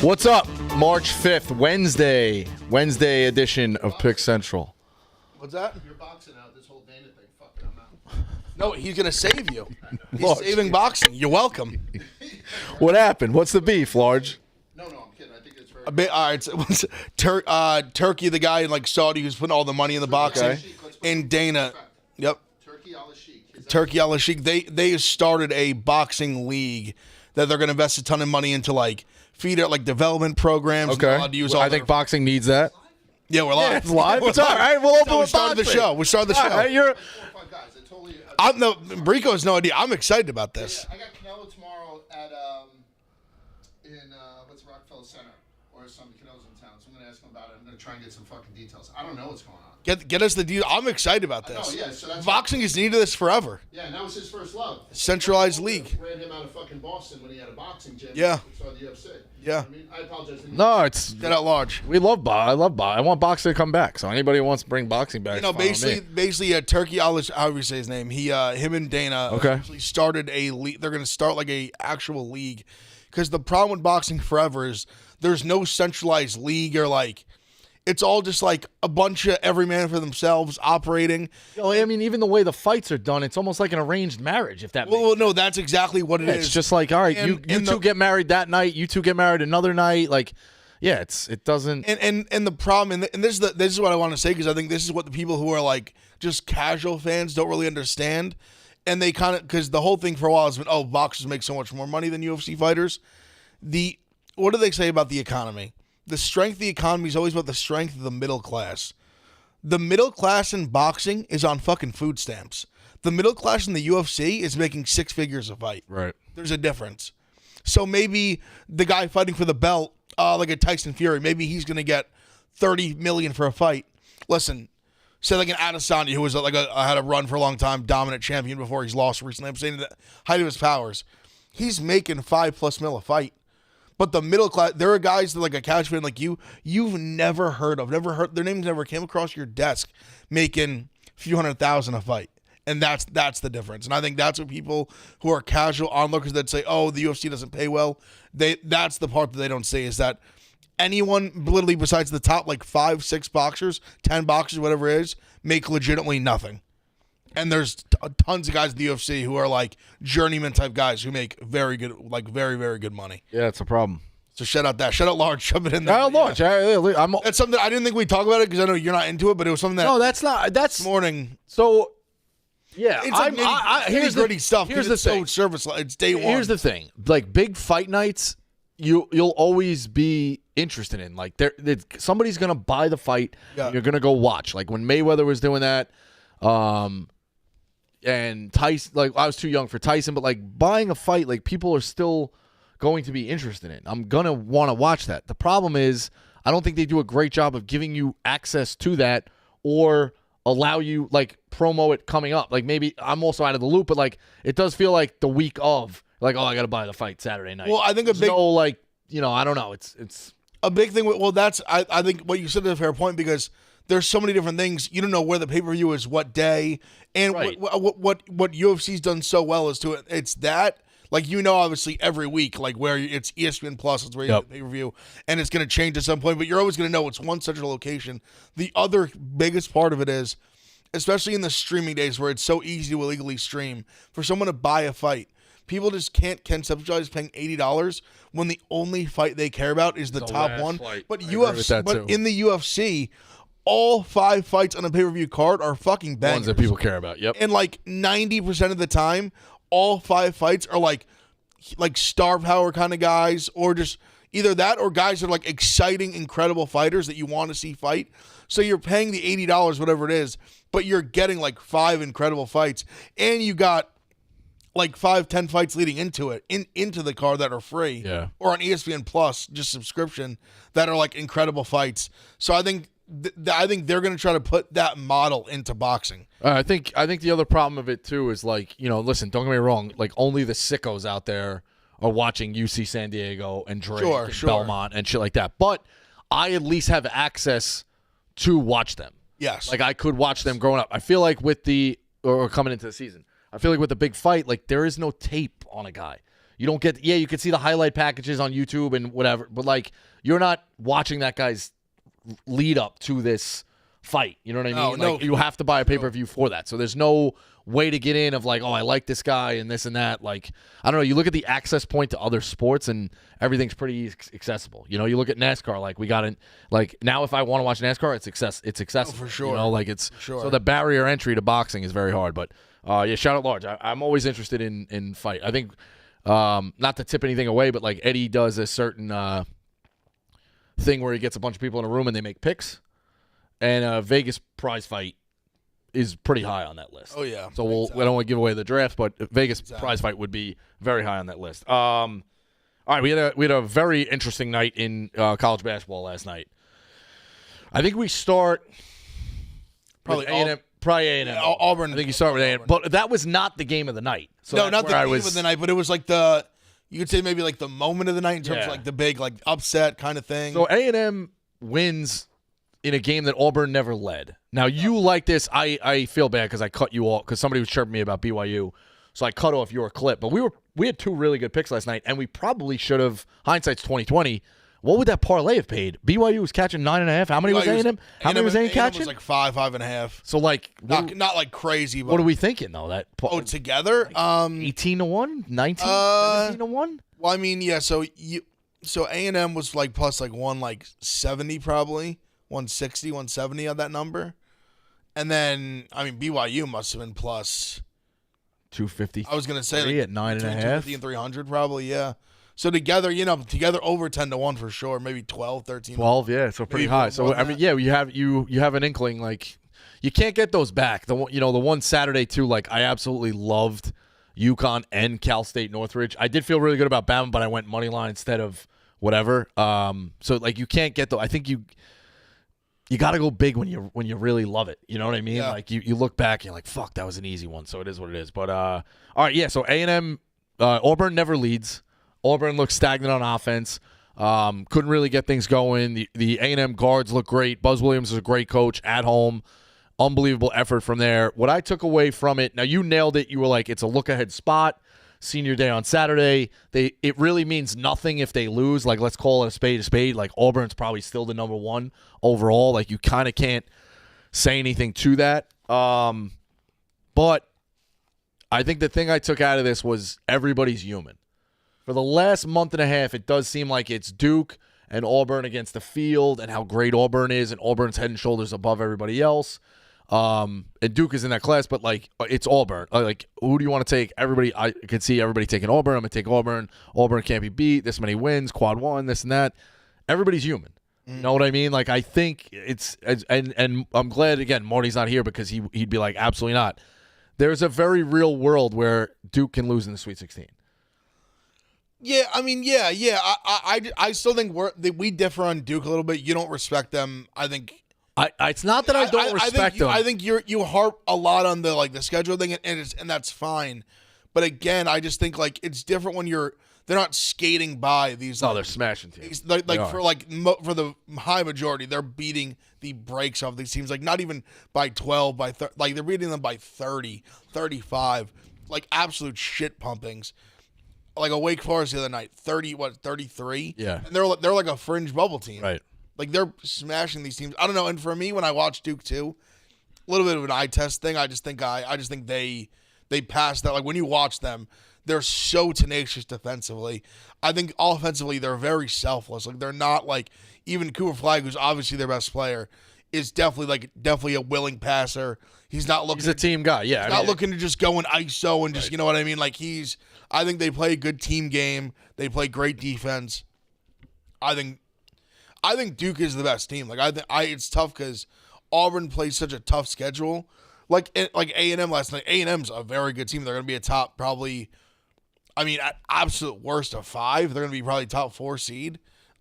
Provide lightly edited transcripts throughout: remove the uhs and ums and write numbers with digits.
What's up? March 5th, Wednesday edition of Pick Central. What's that? You're boxing out this whole Dana thing. Fuck it, I'm out. No, he's going to save you. He's Large. saving boxing. You're welcome. What happened? What's the beef, Large? No, I'm kidding. I think it's very. All right, so Turkey, the guy in like Saudi who's putting all the money in the boxing, Okay. and Dana. Yep. Turkey Al Sheikh. Turkey Al Sheikh. They started a boxing league that they're going to invest a ton of money into, like feed it like development programs. Okay. They're allowed to use all I think boxing needs that. Yeah, we're live. Yeah, it's live. We're It's all right. We'll open we with started the boxing. show. We started the show. All right, you're... 4 or 5 guys. I totally. I'm no Brico has no idea. I'm excited about this. I got Canelo tomorrow at in what's Rockefeller Center or something. Canelo's in town, so I'm gonna ask him about it. I'm gonna try and get some fucking details. I don't know what's going on. Get us the deal. I'm excited about this. I know, yeah, so that's Boxing is needed this forever. Yeah, and that was his first love. Centralized league. Ran him out of fucking Boston when he had a boxing gym. Yeah. We saw the UFC. Yeah. I mean, I apologize. No, it's... Get out large. We love boxing. I love boxing. I want boxing to come back. So anybody who wants to bring boxing back, You know, basically, Turkey, however you say his name, him and Dana actually started a league. They're going to start like a actual league, because the problem with boxing forever is there's no centralized league, or like it's all just like a bunch of every man for themselves operating. I mean, even the way the fights are done, it's almost like an arranged marriage, if that makes Well, no, that's exactly what it is. It's just like, all right, And- you and two get married that night, you two get married another night. Like, yeah, it doesn't. And the problem, and this is what I want to say, because I think this is what the people who are like just casual fans don't really understand, and they kind of, because the whole thing for a while has been, oh, boxers make so much more money than UFC fighters. What do they say about the economy? The strength of the economy is always about the strength of the middle class. The middle class in boxing is on fucking food stamps. The middle class in the UFC is making 6 figures a fight. Right. There's a difference. So maybe the guy fighting for the belt, like a Tyson Fury, maybe he's going to get $30 million for a fight. Listen, say like an Adesanya, who was had a run for a long time, dominant champion before he's lost recently. I'm saying the height of his powers. He's making $5+ million a fight. But the middle class, there are guys that like a couch fan like you've never heard of, their names never came across your desk, making a few $100,000 a fight. And that's the difference. And I think that's what people who are casual onlookers that say, oh, the UFC doesn't pay well, that's the part that they don't say, is that anyone literally besides the top like 5, 6 boxers, 10 boxers, whatever it is, make legitimately nothing. And there's tons of guys in the UFC who are like journeyman type guys who make very good, like very, very good money. Yeah, it's a problem. So shout out Large, shove it in there. Large. That's something I didn't think we'd talk about it, because I know you're not into it, but it was something that No, that's not. That's this morning. So, yeah. It's like Here's gritty stuff. Here's the it's thing. so service. It's day one. Here's the thing. Like big fight nights, you'll always be interested in. Like somebody's gonna buy the fight. Yeah. And you're gonna go watch. Like when Mayweather was doing that. And Tyson, like I was too young for Tyson, but like buying a fight, like people are still going to be interested in. I'm gonna want to watch that. The problem is, I don't think they do a great job of giving you access to that, or allow you like promo it coming up. Like maybe I'm also out of the loop, but like it does feel like the week of, like, oh, I gotta buy the fight Saturday night. Well, I think I don't know. It's a big thing. Well, I think what you said is a fair point, because there's so many different things. You don't know where the pay-per-view is, what day, and Right. what UFC's done so well is to it. It's that, like, obviously every week, like where it's ESPN Plus, it's where you get the pay-per-view, and it's going to change at some point, but you're always going to know it's one central location. The other biggest part of it is, especially in the streaming days where it's so easy to illegally stream, for someone to buy a fight, people just can't conceptualize paying $80 when the only fight they care about is the top one. Fight. But too. In the UFC, all 5 fights on a pay-per-view card are fucking bangers. ones that people care about. Yep. And like 90% of the time, all 5 fights are like star power kind of guys, or just either that or guys that are like exciting, incredible fighters that you want to see fight. So you're paying the $80, whatever it is, but you're getting like 5 incredible fights, and you got like 5-10 fights leading into it, into the card that are free, or on ESPN Plus, just subscription, that are like incredible fights. So I think they're going to try to put that model into boxing. I think the other problem of it too is, like, listen, don't get me wrong, like only the sickos out there are watching UC San Diego and Drake and Belmont and shit like that. But I at least have access to watch them. Yes. Like I could watch them growing up. I feel like or coming into the season, I feel like with the big fight, like there is no tape on a guy. You don't get, you can see the highlight packages on YouTube and whatever, but like you're not watching that guy's lead up to this fight. You know what I mean? No, Like you have to buy a pay-per-view for that. So there's no way to get in of like, oh, I like this guy and this and that. Like, I don't know. You look at the access point to other sports and everything's pretty accessible. You know, you look at NASCAR, like we got in, like now if I want to watch NASCAR, it's accessible. For sure. You know, like so the barrier entry to boxing is very hard. But yeah, shout out Large. I'm always interested in fight. I think, not to tip anything away, but like Eddie does a certain thing where he gets a bunch of people in a room and they make picks. And a Vegas prize fight is pretty high on that list. Oh, yeah. So we don't want to give away the draft, but Vegas prize fight would be very high on that list. All right, we had a very interesting night in college basketball last night. I think we start Probably A&M. Probably A&M. Auburn. I think you start with A&M. But that was not the game of the night. So no, not the game of of the night, but it was like you could say maybe like the moment of the night in terms of like the big like upset kind of thing. So A&M wins in a game that Auburn never led. Now, you like this. I feel bad because I cut you off because somebody was chirping me about BYU. So I cut off your clip. But we had two really good picks last night, and we probably should have, hindsight's 2020, what would that parlay have paid? BYU was catching 9.5. How many was A&M? How many was A&M catching? Was like 5.5. So, like, not like crazy. But what are we thinking, though? Together? 18-1? 19? 17-1? Well, I mean, yeah, so A&M was like plus like 170 probably. 160, 170 on that number. And then, I mean, BYU must have been plus 250. I was going to say like at 9.5. 250 and 300 probably, yeah. So together, over 10-1 for sure, maybe 12, 13. 12, yeah, so pretty high. So I mean, yeah, you have an inkling like you can't get those back. The one Saturday too, like I absolutely loved UConn and Cal State Northridge. I did feel really good about Bama, but I went money line instead of whatever. So like you can't get I think you got to go big when you really love it. You know what I mean? Yeah. Like you look back and you're like, fuck, that was an easy one. So it is what it is. But all right, yeah. So A&M, Auburn never leads. Auburn looks stagnant on offense. Couldn't really get things going. The A&M guards look great. Buzz Williams is a great coach at home. Unbelievable effort from there. What I took away from it, now you nailed it. You were like, it's a look ahead spot. Senior day on Saturday. It really means nothing if they lose. Like, let's call it a spade a spade. Like, Auburn's probably still the number one overall. Like, you kind of can't say anything to that. But I think the thing I took out of this was everybody's human. For the last month and a half, it does seem like it's Duke and Auburn against the field and how great Auburn is, and Auburn's head and shoulders above everybody else. And Duke is in that class, but like it's Auburn. Like, who do you want to take? Everybody, I can see everybody taking Auburn. I'm gonna take Auburn. Auburn can't be beat. This many wins, quad one, this and that. Everybody's human. You know what I mean? Like, I think it's and I'm glad again Marty's not here because he'd be like, absolutely not. There's a very real world where Duke can lose in the Sweet 16. Yeah, I mean, yeah. I still think we differ on Duke a little bit. You don't respect them. I think. It's not that I don't respect them. I think you harp a lot on the schedule thing, and that's fine. But again, I just think like it's different when they're not skating by these. No, they're smashing teams. For the high majority, they're beating the brakes off these teams. Like not even by 12, like they're beating them by 30, 35, like absolute shit pumpings. Like a Wake Forest the other night, 33? Yeah. And they're like a fringe bubble team. Right. Like they're smashing these teams. I don't know. And for me, when I watch Duke too, a little bit of an eye test thing. I just think they pass that. Like when you watch them, they're so tenacious defensively. I think offensively they're very selfless. Like they're not like even Cooper Flagg, who's obviously their best player, is definitely a willing passer. He's not looking. He's a team guy. Yeah. Not looking to just go and ISO and just you know what I mean. Like I think they play a good team game. They play great defense. I think Duke is the best team. Like it's tough because Auburn plays such a tough schedule. Like A&M last night. A&M's a very good team. They're going to be a top probably. I mean, at absolute worst of 5, they're going to be probably top 4 seed.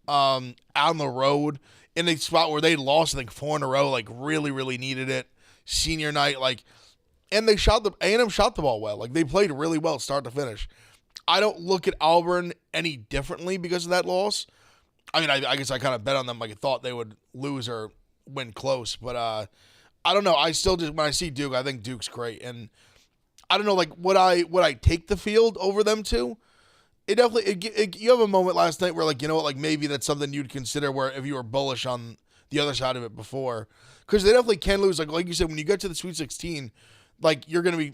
On the road in a spot where they lost I think 4 in a row. Like really really needed it. Senior night like. And A&M shot the ball well. Like they played really well start to finish. I don't look at Auburn any differently because of that loss. I mean, I guess I kind of bet on them like I thought they would lose or win close. But I don't know. I still just when I see Duke, I think Duke's great. And I don't know, like would I take the field over them too? It definitely. You have a moment last night where, like, you know what, like maybe that's something you'd consider where if you were bullish on the other side of it before, because they definitely can lose. Like you said, when you get to the Sweet 16, like you're gonna be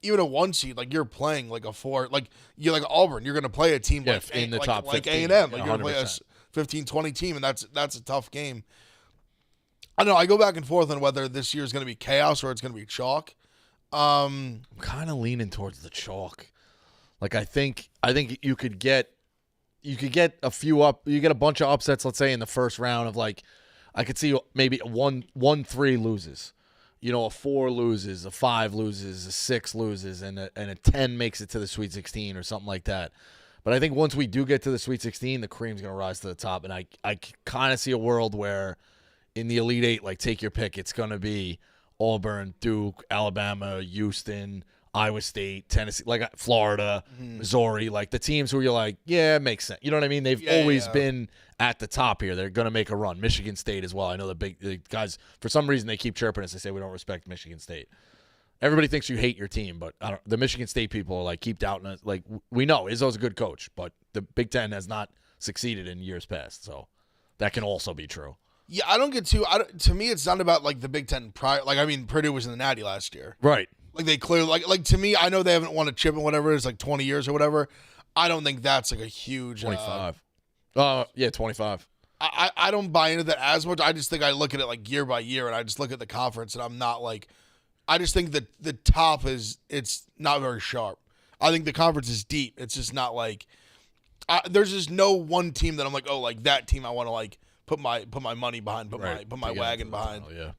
even a 1 seed. Like you're playing like a 4. Like you're like Auburn. You're gonna play a team like in the top like 15, A&M. Like you're gonna play a 100%. 15-20 team, and that's a tough game. I don't know. I go back and forth on whether this year is gonna be chaos or it's gonna be chalk. I'm kind of leaning towards the chalk. Like I think you could get a few up. You get a bunch of upsets. Let's say in the first round of like, I could see maybe a 1-3 loses. You know, a 4 loses, a 5 loses, a 6 loses, and a 10 makes it to the Sweet 16 or something like that. But I think once we do get to the Sweet 16, the cream's going to rise to the top. And I kind of see a world where in the Elite Eight, like take your pick, it's going to be Auburn, Duke, Alabama, Houston, Iowa State, Tennessee, like Florida, Missouri, like the teams where you're like, yeah, it makes sense. You know what I mean? They've always been at the top here. They're going to make a run. Michigan State as well. I know the guys, for some reason, they keep chirping us. They say we don't respect Michigan State. Everybody thinks you hate your team, but the Michigan State people are like, keep doubting us. Like, we know Izzo's a good coach, but the Big Ten has not succeeded in years past. So that can also be true. Yeah, I don't get too. To me, it's not about like the Big Ten prior. Like, I mean, Purdue was in the Natty last year. Right. Like they clearly like to me, I know they haven't won a chip in whatever it is, like 20 years or whatever. I don't think that's like a huge 25. 25. I don't buy into that as much. I just think I look at it like year by year, and I just look at the conference, and I'm not like. I just think that the top it's not very sharp. I think the conference is deep. It's just not like there's just no one team that I'm like, oh, like that team I want to like put my money behind, put my wagon behind. Yeah.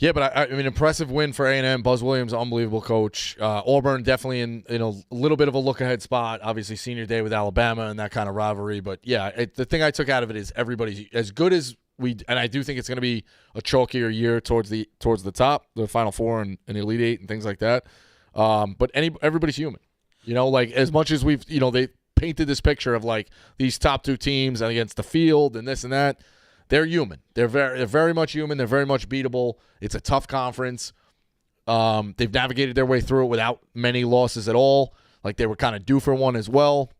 Yeah, but I mean, impressive win for A&M. Buzz Williams, unbelievable coach. Auburn definitely in a little bit of a look-ahead spot. Obviously, senior day with Alabama and that kind of rivalry. But, yeah, the thing I took out of it is everybody's as good as and I do think it's going to be a chalkier year towards the top, the Final Four and the Elite Eight and things like that. But everybody's human. You know, like as much as we've, they painted this picture of like these top 2 teams against the field and this and that. They're human. They're very much human. They're very much beatable. It's a tough conference. They've navigated their way through it without many losses at all. Like they were kind of due for one as well.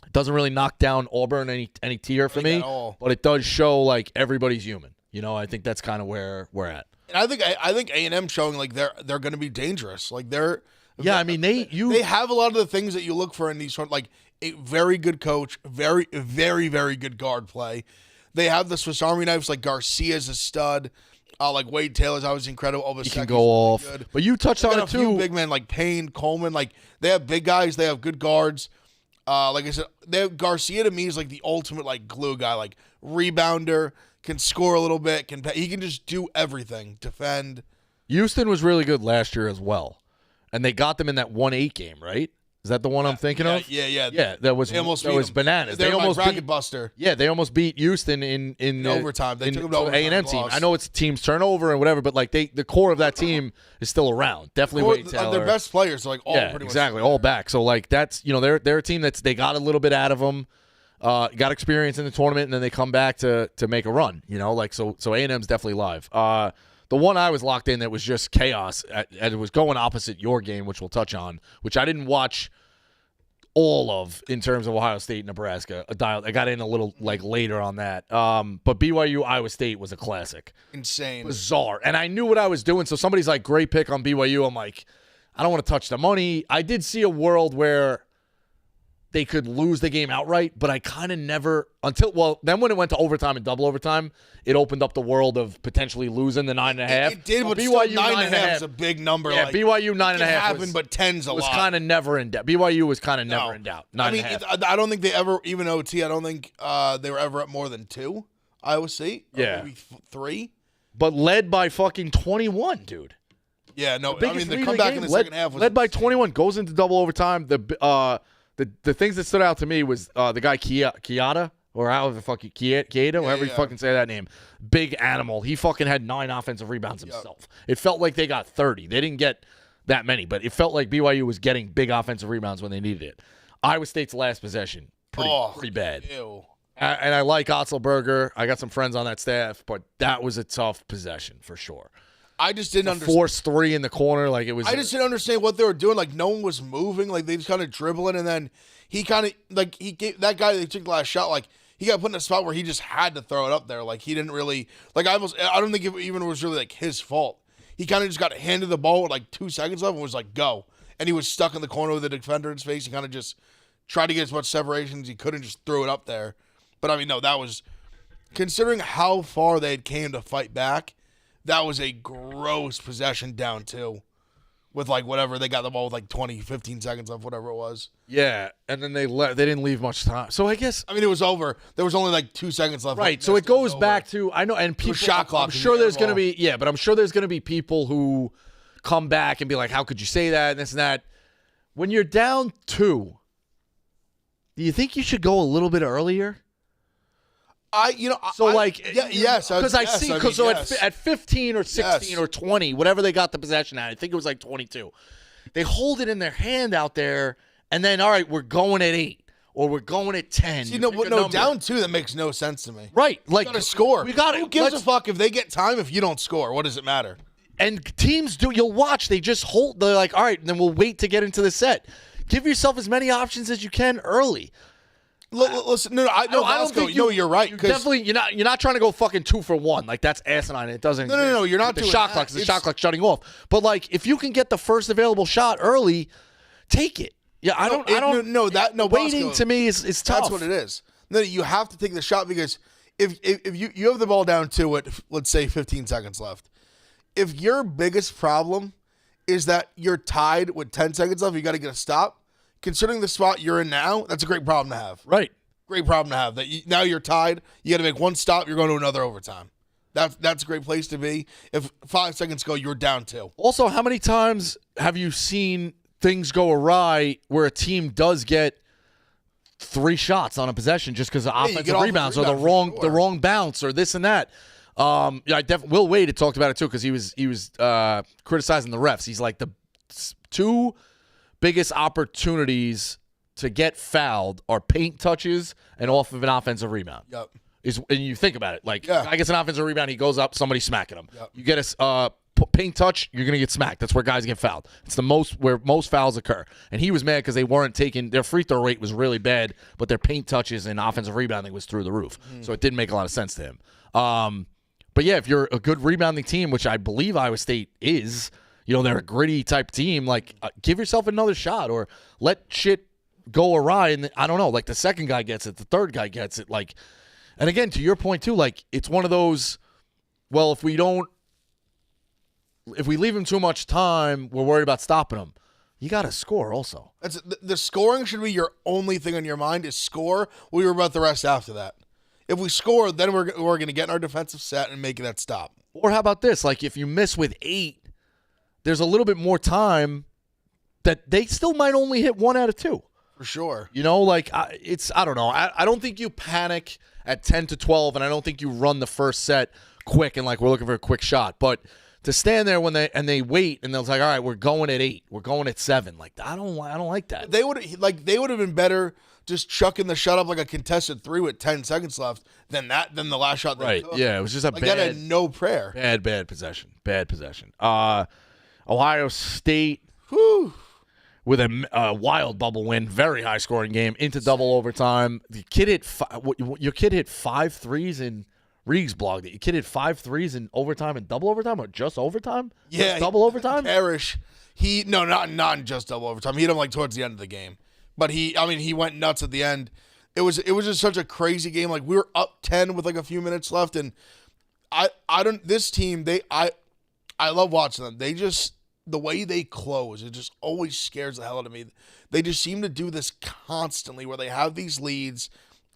It doesn't really knock down Auburn any tier for me, but it does show like everybody's human. I think that's kind of where we're at. And I think A&M showing like they're going to be dangerous. Like they're I mean they have a lot of the things that you look for in these sort, like a very good coach, very very very good guard play. They have the Swiss Army knives, like Garcia's a stud. Like Wade Taylor's always incredible. He can go off. Good. But you touched on it too. Few big men like Payne, Coleman. Like they have big guys. They have good guards. Like I said, Garcia to me is like the ultimate like glue guy. Like rebounder, can score a little bit. He can just do everything. Defend. Houston was really good last year as well, and they got them in that 1-8 game, right? Is that the one I'm thinking of? Yeah. That was bananas. They almost beat buster. Yeah, they almost beat Houston in overtime. They took them to overtime. A&M team. I know it's teams turnover and whatever, but like the core of that team is still around. Definitely Wade Taylor. Their best players are like all pretty exactly much all back. So like that's they're a team they got a little bit out of them, got experience in the tournament, and then they come back to make a run. So A&M's definitely live. The one I was locked in that was just chaos, and it was going opposite your game, which we'll touch on, which I didn't watch all of in terms of Ohio State, Nebraska. I got in a little like later on that. But BYU, Iowa State was a classic. Insane. Bizarre. And I knew what I was doing. So somebody's like, great pick on BYU. I'm like, I don't want to touch the money. I did see a world where they could lose the game outright, but I kind of never then when it went to overtime and double overtime, it opened up the world of potentially losing the 9.5. It did, but BYU 9.5 is a big number. Yeah, like, BYU 9.5 but 10's a lot. Was kind of never in doubt. BYU was kind of never in doubt. 9.5. I don't think they ever, even OT, I don't think they were ever at more than 2. Iowa State, maybe 3. But led by fucking 21, dude. Yeah, no, I mean the comeback in the second half was led by 21, goes into double overtime. The things that stood out to me was the guy Kiata, or however the fuck Kieta, however you fucking say that name. Big animal. He fucking had 9 offensive rebounds himself. It felt like they got 30. They didn't get that many, but it felt like BYU was getting big offensive rebounds when they needed it. Iowa State's last possession, pretty bad. Ew. And I like Otzelberger. I got some friends on that staff, but that was a tough possession for sure. I just didn't understand. Force three in the corner, like it was. I just didn't understand what they were doing. Like no one was moving. Like they just kind of dribbling, and then he kind of like he gave that guy that took the last shot. Like he got put in a spot where he just had to throw it up there. Like he didn't really like. I don't think it even was really like his fault. He kind of just got handed the ball with like 2 seconds left and was like go, and he was stuck in the corner with the defender in his face. He kind of just tried to get as much separation as he could and just threw it up there. But I mean, no, that was considering how far they had came to fight back. That was a gross possession down two with like whatever. They got the ball with like 20, 15 seconds left, whatever it was. Yeah, and then they didn't leave much time. So I guess it was over. There was only like 2 seconds left. Right. So it goes back to I know, and people. Shot clock. I'm sure there's going to be but I'm sure there's going to be people who come back and be like, "How could you say that?" and this and that. When you're down 2, do you think you should go a little bit earlier? Yes, at 15 or 16 or 20, whatever they got the possession at, I think it was like 22. They hold it in their hand out there, and then all right, we're going at 8 or we're going at 10. Down 2 that makes no sense to me. Right, like you got to score. We got Who gives a fuck if they get time if you don't score? What does it matter? And teams do. You'll watch. They just hold. They're like, all right, then we'll wait to get into the set. Give yourself as many options as you can early. Listen, I don't think you're right. You're not trying to go fucking 2 for 1. Like that's asinine. It doesn't. No, you're not the doing shot that. clock. The shot clock shutting off. But like, if you can get the first available shot early, take it. Yeah, waiting Bosco, to me is tough. That's what it is. No, you have to take the shot because if you have the ball down to it, let's say 15 seconds left. If your biggest problem is that you're tied with 10 seconds left, you got to get a stop. Considering the spot you're in now, that's a great problem to have. Right. Great problem to have. Now you're tied. You got to make one stop. You're going to another overtime. That's a great place to be. If 5 seconds go, you're down 2. Also, how many times have you seen things go awry where a team does get 3 shots on a possession just because of offensive rebounds or the wrong bounce or this and that? Will Wade had talked about it too because he was criticizing the refs. He's like the 2 biggest opportunities to get fouled are paint touches and off of an offensive rebound. Yep. And you think about it, like guy gets an offensive rebound, he goes up, somebody's smacking him. Yep. You get a paint touch, you're gonna get smacked. That's where guys get fouled. It's where most fouls occur. And he was mad because they weren't taking their free throw rate was really bad, but their paint touches and offensive rebounding was through the roof. So it didn't make a lot of sense to him. But yeah, if you're a good rebounding team, which I believe Iowa State is. They're a gritty type team. Like, give yourself another shot or let shit go awry. And I don't know, like the second guy gets it, the third guy gets it. Like, and again, to your point too, like it's one of those. Well, if we leave him too much time, we're worried about stopping him. You got to score also. The scoring should be your only thing on your mind is score. We were about the rest after that. If we score, then we're going to get in our defensive set and make that stop. Or how about this? Like if you miss with 8. There's a little bit more time that they still might only hit 1 out of 2. For sure. I don't know. I don't think you panic at 10-12, and I don't think you run the first set quick and like we're looking for a quick shot. But to stand there when they wait and they're like, all right, we're going at 8, we're going at 7. Like I don't like that. They would have been better just chucking the shot up like a contested 3 with 10 seconds left than the last shot they took. Yeah, it was just a bad. That had no prayer. Bad possession. Bad possession. Ohio State with a wild bubble win, very high scoring game into double overtime. The kid hit your kid hit 5 threes in Reeg's blog. That your kid hit 5 threes in overtime and double overtime or just overtime? Yeah, just double overtime. Parrish, not in just double overtime. He hit him like towards the end of the game, but he went nuts at the end. It was just such a crazy game. Like we were up 10 with like a few minutes left, and this team I love watching them. The way they close, it just always scares the hell out of me. They just seem to do this constantly where they have these leads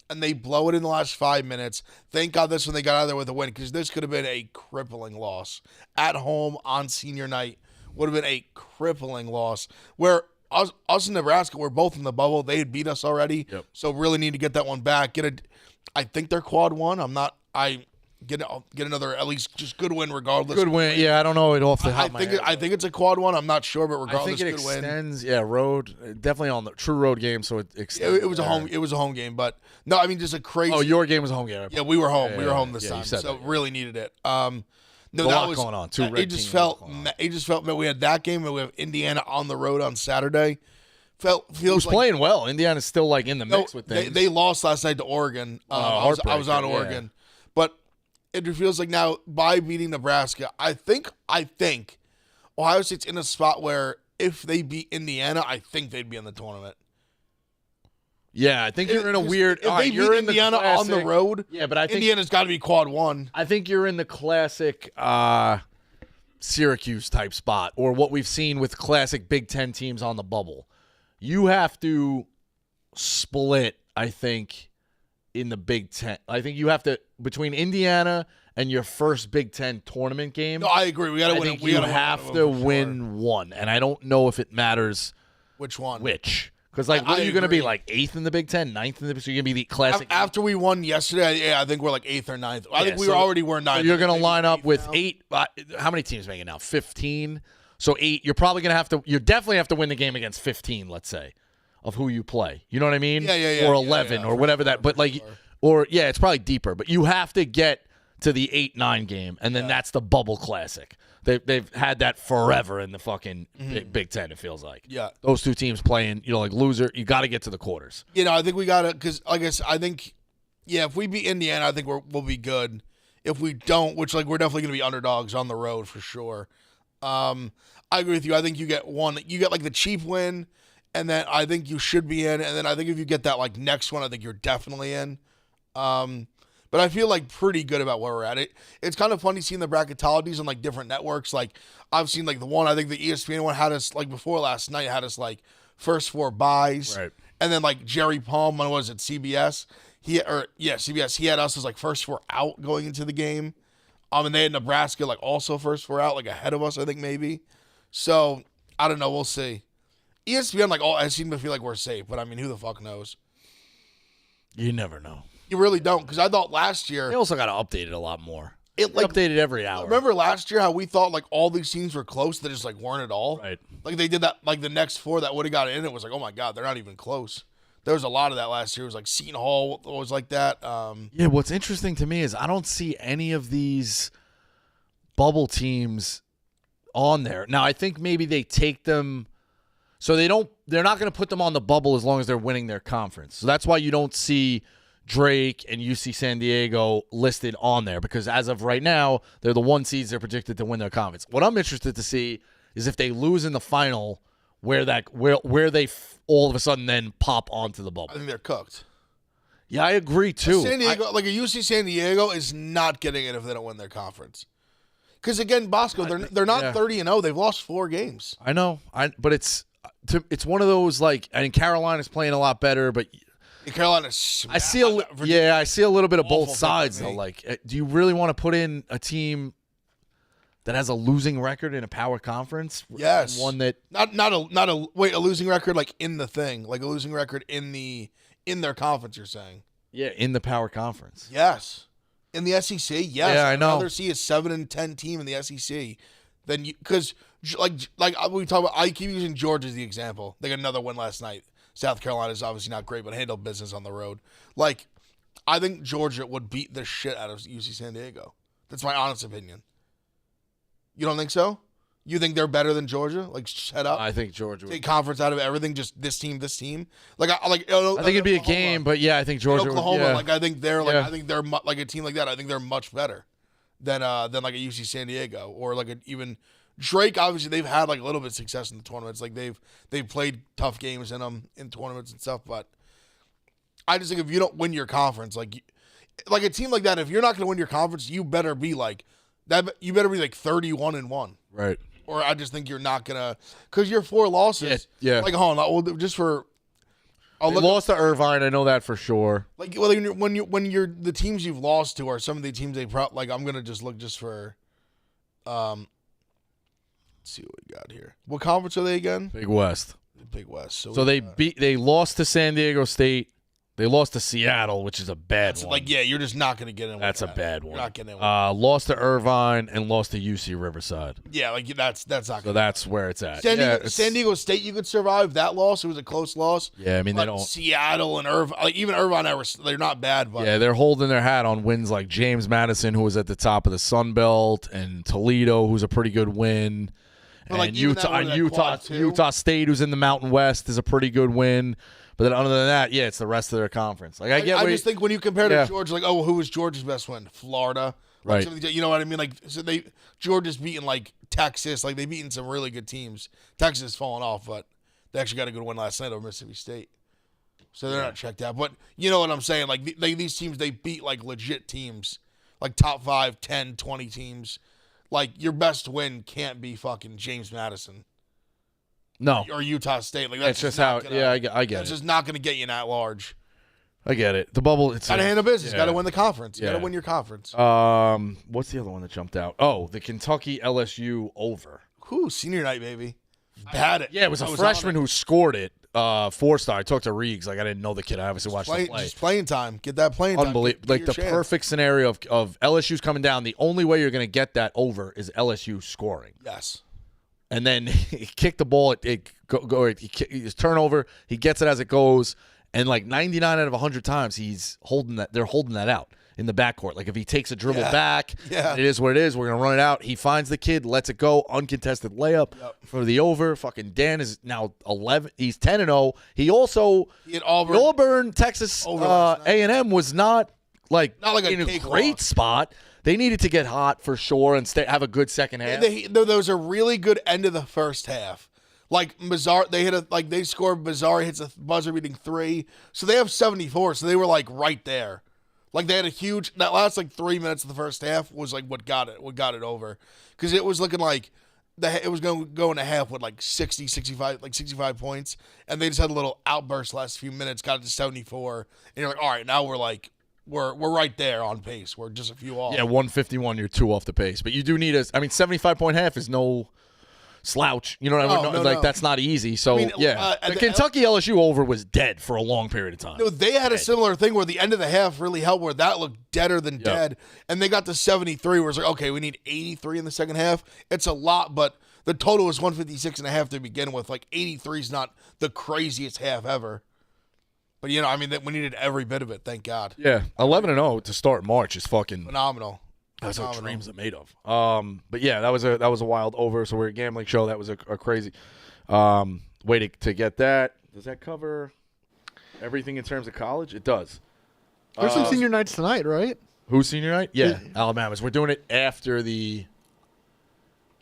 and they blow it in the last 5 minutes. Thank God this one they got out of there with a win because this could have been a crippling loss. At home on senior night would have been a crippling loss. Where us in Nebraska, we're both in the bubble. They had beat us already, so really need to get that one back. I think they're quad 1. Get another at least just good win regardless. Good win, yeah. I don't know it off the top of my head. I think it's a quad 1. I'm not sure, but regardless, I think it good extends. win. Yeah, road definitely on the true road game, so it extends. It was a home. It was a home game, but no, I mean just a crazy. Oh, your game was a home game. Yeah, we were home. We were home this yeah, time, so really needed it. No, A that lot was going on. Two red It just teams, felt. a lot going on. It just felt that we had that game, and we have Indiana on the road on Saturday. Feels Who's like playing well. Indiana's still like in the mix with things. they lost last night to Oregon. I was on heartbreaker, Oregon, but it feels like now by beating Nebraska, I think Ohio State's in a spot where if they beat Indiana, I think they'd be in the tournament. Yeah, I think you're in a weird. If all they right, beat you're in Indiana the on the classic- road, Yeah, but I think Indiana's got to be quad one. I think you're in the classic Syracuse type spot, or what we've seen with classic Big Ten teams on the bubble. You have to split, I think, in the Big Ten. I think you have to between Indiana and your first Big Ten tournament game. No, I agree. We got to I win. think We you gotta have win to for sure. win one, and I don't know if it matters Which one? which. Because what I are you going to be agree. like 8th in the Big Ten, 9th in the? So you're going to be the classic. After we won yesterday, I think we're like 8th or 9th. I think we so- already were 9th. So you're going to Maybe line up 8th with now. 8. How many teams making it now? 15. So 8. You're probably going to have to. You definitely have to win the game against 15. Let's say, of who you play. You know what I mean? Yeah. Or Yeah, 11 yeah, or for whatever sure, that. But for like, sure. or yeah, it's probably deeper. But you have to get to the 8-9 game, and then that's the bubble classic. They've had that forever in the fucking Big Ten. It feels like. Yeah. Those two teams playing. Like loser. You got to get to the quarters. I think we got to, because like I said, I think, if we beat Indiana, I think we'll be good. If we don't, which we're definitely going to be underdogs on the road for sure. I agree with you. I think you get one. You get like the cheap win, and then I think you should be in. And then I think if you get that like next one, I think you're definitely in. But I feel like pretty good about where we're at. It's kind of funny seeing the bracketologies on like different networks. Like I've seen like the one, I think the ESPN one had us like before last night had us like first 4 buys. Right. And then like Jerry Palm, when was it, CBS? CBS. He had us as like first 4 out going into the game. And they had Nebraska like also first 4 out, like ahead of us, I think maybe. So I don't know. We'll see. ESPN I seem to feel like we're safe, but I mean, who the fuck knows? You never know. You really don't, because I thought last year They also got to update it a lot more. it They update it every hour. Remember last year how we thought like all these teams were close, they just like weren't at all. Right. Like they did that, like the next 4 that would have got in, it was like, oh my god, they're not even close. There was a lot of that last year. It was like Seton Hall was like that. Yeah, what's interesting to me is I don't see any of these bubble teams on there. Now, I think maybe they take them so they're not going to put them on the bubble as long as they're winning their conference. So that's why you don't see Drake and UC San Diego listed on there, because as of right now, they're the 1 seeds. They're predicted to win their conference. What I'm interested to see is if they lose in the final, where they all of a sudden then pop onto the I bubble. think they're cooked. Yeah, I agree too. San Diego, like a UC San Diego, is not getting it if they don't win their conference. Because again, Bosco, they're not yeah. 30-0. They've lost 4 games. I know, but it's one of those like, I mean, Carolina's playing a lot better, but Carolina's. I see a little bit of both Awful sides for me. though. Like, do you really want to put in a team that has a losing record in a power conference? Yes. One that Not a losing record like in the thing, like a losing record in their conference. You're saying in the power conference. yes, in the SEC. Yes, Yeah, I know. I'd rather see a 7-10 team in the SEC than you, because like we talk about. I keep using Georgia as the example. They got another win last night. South Carolina is obviously not great, but handled business on the road. Like, I think Georgia would beat the shit out of UC San Diego. That's my honest opinion. You don't think so? You think they're better than Georgia? Like, shut up. I think Georgia. Take conference out of everything, just this team. Like, I think it'd be a game, but yeah, I think Georgia. Oklahoma, yeah. like I think they're like Yeah. I think they're like a team like that. I think they're much better than like a UC San Diego or like even Drake. Obviously, they've had like a little bit of success in the tournaments. Like they've played tough games in them in tournaments and stuff. But I just think if you don't win your conference, like a team like that, if you're not going to win your conference, you better be like that. You better be like 31-1. Right. Or I just think you're not gonna, because your 4 losses. Yeah. Like, hold on, well, just for. They lost to Irvine. I know that for sure. Like, well, when you're the teams you've lost to are some of the teams they like. I'm gonna just look just for. Let's see what we got here. What conference are they again? Big West. Big West. So they lost to San Diego State. They lost to Seattle, which is a bad one. Like, yeah, you're just not going to get in with That's that. a bad one. You're not getting in with Lost to Irvine and lost to UC Riverside. Yeah, like that's not So good. that's where it's at. San Diego State, you could survive that loss. It was a close loss. Yeah, I mean, they But don't. Seattle and Irvine, like even Irvine, they're not bad. But Yeah, they're holding their hat on wins like James Madison, who was at the top of the Sun Belt, and Toledo, who's a pretty good win. But, like, And even that quad, too. Utah State, who's in the Mountain West, is a pretty good win. But then other than that, yeah, it's the rest of their conference. Like I just think when you compare to Georgia, like, oh, who was Georgia's best win? Florida, Right. You know what I mean? Like, so Georgia's beaten like Texas, like they've beaten some really good teams. Texas has fallen off, but they actually got a good win last night over Mississippi State, so they're not checked out. But you know what I'm saying? Like these teams, they beat like legit teams, like top 5, 10, 20 teams. Like your best win can't be fucking James Madison. No, Or Utah State. Like that's it's just how. I get That's it. just not going to get you in that large. I get it. The bubble. It's Got to handle business. yeah. Got to win the conference. Got to Yeah. win your conference. What's the other one that jumped out? Oh, the Kentucky LSU over. Whew, senior night, baby. Had it. Yeah, it was a I freshman on it. who scored it. 4-star. I talked to Reegs. Like I didn't know the kid. I obviously watched the play. Just playing time. Get that playing time. Unbelievable. Get Like your the chance. perfect scenario of LSU's coming down. The only way you're going to get that over is LSU scoring. Yes. And then he kicked the ball. His turnover. He gets it as it goes. And like 99 out of 100 times, he's holding that. They're holding that out in the backcourt. Like if he takes a dribble back, Yeah. it is what it is. We're gonna run it out. He finds the kid, lets it go, uncontested layup for the over. Fucking Dan is now 11. He's 10-0. He also He had Auburn. Texas Over last night. A&M was not like a in a cakewalk. great spot. They needed to get hot for sure and have a good second half. There was a really good end of the first half. Like Mazzar, they scored. Mazzar hits a buzzer-beating 3, so they have 74. So they were like right there. Like they had a huge. That last like 3 minutes of the first half was like what got it over, because it was looking like it was going to go in a half with like 60, 65, like 65 points, and they just had a little outburst last few minutes, got it to 74, and you're like, all right, now we're like. We're right there on pace. We're just a few off. Yeah, 151, you're 2 off the pace. But you do need 75-point half is no slouch. You know what I mean? No. That's not easy. So, I mean, the Kentucky LSU over was dead for a long period of time. No, they had a similar thing where the end of the half really helped, where that looked deader than dead. And they got to 73, where it's like, okay, we need 83 in the second half. It's a lot, but the total was 156.5 to begin with. Like 83 is not the craziest half ever. But, you know, I mean, we needed every bit of it, thank God. Yeah, 11-0 to start March is fucking Phenomenal. That's what dreams are made of. But yeah, that was a wild over. So we're a gambling show. That was a crazy way to get that. Does that cover everything in terms of college? It does. There's some senior nights tonight, right? Who's senior night? Yeah, Alabama's. We're doing it after the.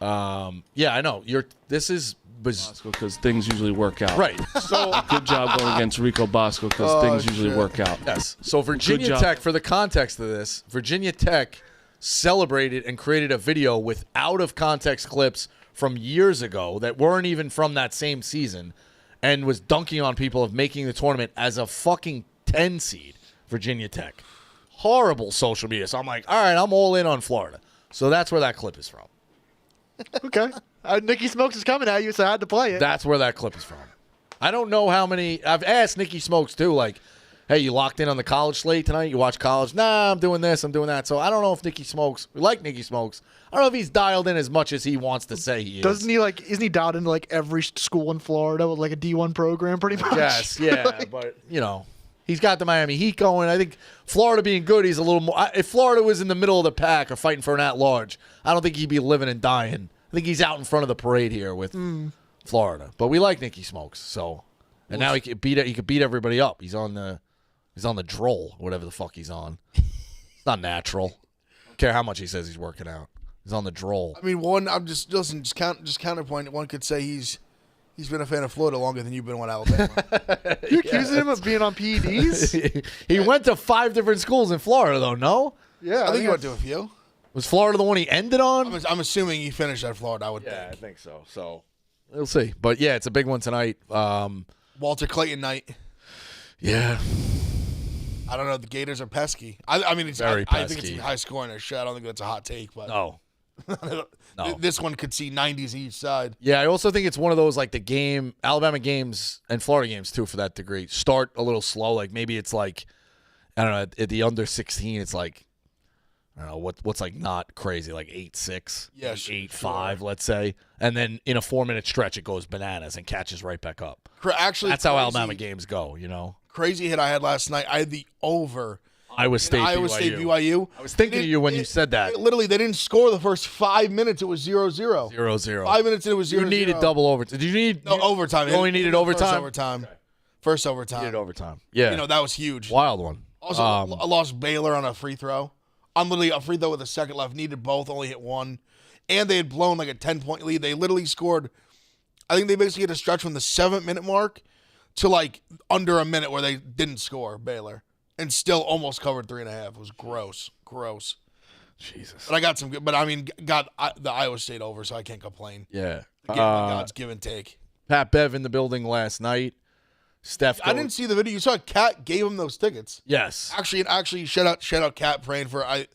Yeah, I know. This is because things usually work out. right. So Good job going against Rico Bosco because things usually work out. yes. So Virginia job. Tech, for the context of this, Virginia Tech celebrated and created a video with out of context clips from years ago that weren't even from that same season, and was dunking on people of making the tournament as a fucking 10 seed. Virginia Tech, horrible social media. So I'm like, all right, I'm all in on Florida. So that's where that clip is from. Okay. Nikki Smokes is coming at you, so I had to play it. That's where that clip is from. I don't know how many. I've asked Nikki Smokes too, like, hey, you locked in on the college slate tonight? You watch college? Nah, I'm doing this, I'm doing that. So I don't know if Nikki Smokes, we like Nikki Smokes. I don't know if he's dialed in as much as he wants to say he is. Doesn't he isn't he dialed into like every school in Florida with like a D1 program pretty much? Yes, yeah, but, you know, he's got the Miami Heat going. I think Florida being good, he's a little more. If Florida was in the middle of the pack or fighting for an at-large, I don't think he'd be living and dying. I think he's out in front of the parade here with Florida. But we like Nikki Smokes, so. And now he could beat everybody up. He's on the droll, whatever the fuck he's on. It's not natural. Don't care how much he says he's working out. He's on the droll. I mean, just counterpoint. One could say he's been a fan of Florida longer than you've been on Alabama. You accusing him of being on PEDs? He went to 5 different schools in Florida, though, no? Yeah. I think you went to a few. Was Florida the one he ended on? I'm assuming he finished at Florida, I would Yeah, I think. think so. So we'll see. But yeah, it's a big one tonight. Walter Clayton night. Yeah. I don't know. The Gators are pesky. I mean, Very I think it's pesky. high scoring as shit. I don't think that's a hot take, but No. No. This one could see 90s each side. Yeah, I also think it's one of those like the game, Alabama games and Florida games too, for that degree. Start a little slow. Like maybe it's like, I don't know, at the under 16, it's like, I don't know what's like not crazy, like 8-6, Yeah, 8-5, let's say, and then in a 4-minute stretch it goes bananas and catches right back up. Actually, That's how Alabama games go, Crazy hit I had last night. I had the over. Iowa State, BYU. I was thinking of you when you said that. Literally, they didn't score the first 5 minutes. It was 0-0. 0-0. 5 minutes in, it was 0-0. You needed double overtime. Did you need overtime? You only needed overtime. First overtime. Needed overtime. Yeah, that was huge. wild one. Also, I lost Baylor on a free throw. On literally a free throw with a second left. Needed both, only hit one. And they had blown like a 10-point lead. They literally scored, I think they basically had a stretch from the 7-minute mark to like under a minute where they didn't score, Baylor. And still almost covered 3.5. It was gross. Jesus. But I got some good, but I mean, got the Iowa State over, so I can't complain. Yeah. God's give and take. Pat Bev in the building last night. Steph. I didn't see the video. You saw Kat gave him those tickets. Yes. Actually, shout out Kat praying for. I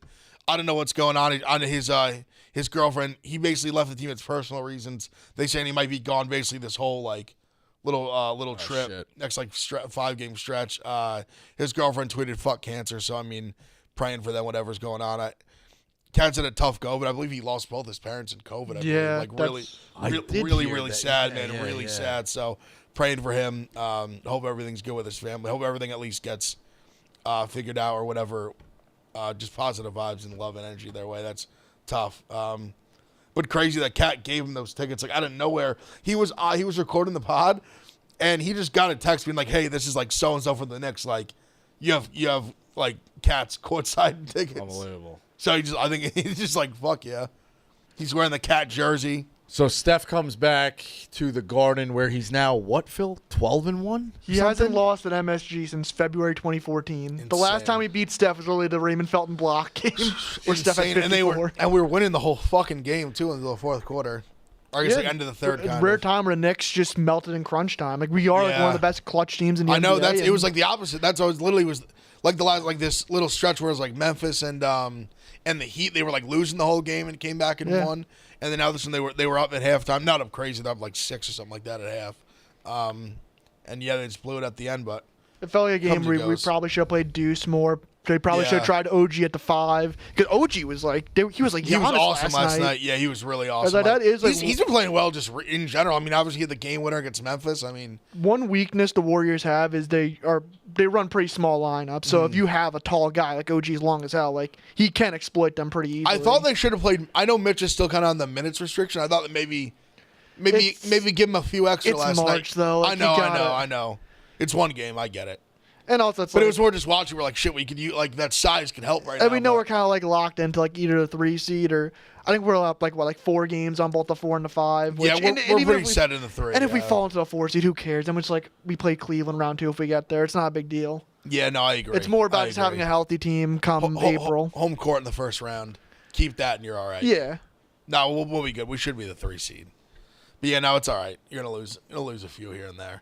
don't know what's going on his girlfriend. He basically left the team for personal reasons. They saying he might be gone basically this whole like little trip shit. next like 5-game stretch. His girlfriend tweeted "fuck cancer," so I mean, praying for them whatever's going on. Kat's had a tough go, but I believe he lost both his parents in COVID. I believe. Like really sad, man. Really sad. So praying for him. Hope everything's good with his family. Hope everything at least gets figured out or whatever. Just positive vibes and love and energy their way. That's tough. But crazy that Kat gave him those tickets like out of nowhere. He was recording the pod, and he just got a text being like, "Hey, this is like so and so for the Knicks. Like, you have like Kat's courtside tickets." Unbelievable. So I think he's just like, fuck yeah. He's wearing the Cat jersey. So Steph comes back to the Garden where he's now what, Phil? 12-1? He hasn't lost at MSG since February 2014. Insane. The last time we beat Steph was really the Raymond Felton block game where Steph had 54. And we were winning the whole fucking game too until the fourth quarter. Or I guess the end of the third. It's a rare time where the Knicks just melted in crunch time. Like we are like one of the best clutch teams in the NBA. I know it was like the opposite. That's always literally was like the last like this little stretch where it was like Memphis and the Heat, they were like losing the whole game and came back and won. And then now this one they were up at halftime. Not up crazy, they're up like 6 or something like that at half. And yeah, they just blew it at the end, but it felt like a game where we probably should have played Deuce more. They probably should have tried OG at the 5 because OG was like he was Giannis awesome last night. Yeah, he was really awesome. That is like, he's been playing well just in general. I mean, obviously he had the game winner against Memphis. I mean, one weakness the Warriors have is they run pretty small lineups. So if you have a tall guy like OG's long as hell, like he can exploit them pretty easily. I thought they should have played. I know Mitch is still kind of on the minutes restriction. I thought that maybe give him a few extra last night. March, though. Like, I know. It's one game. I get it. And also, but it was more just watching. We're like, shit, we could use like that size can help right now. And we know we're kind of like locked into like either the 3 seed or I think we're up like 4 games on both the 4 and the 5. Which, yeah, we're pretty set in the 3. And if we fall into the 4 seed, who cares? Then it's like we play Cleveland round 2 if we get there. It's not a big deal. Yeah, no, I agree. It's more about just having a healthy team come April. Home court in the first round. Keep that and you're all right. Yeah. No, we'll be good. We should be the 3 seed. But yeah, no, it's all right. You're gonna lose a few here and there.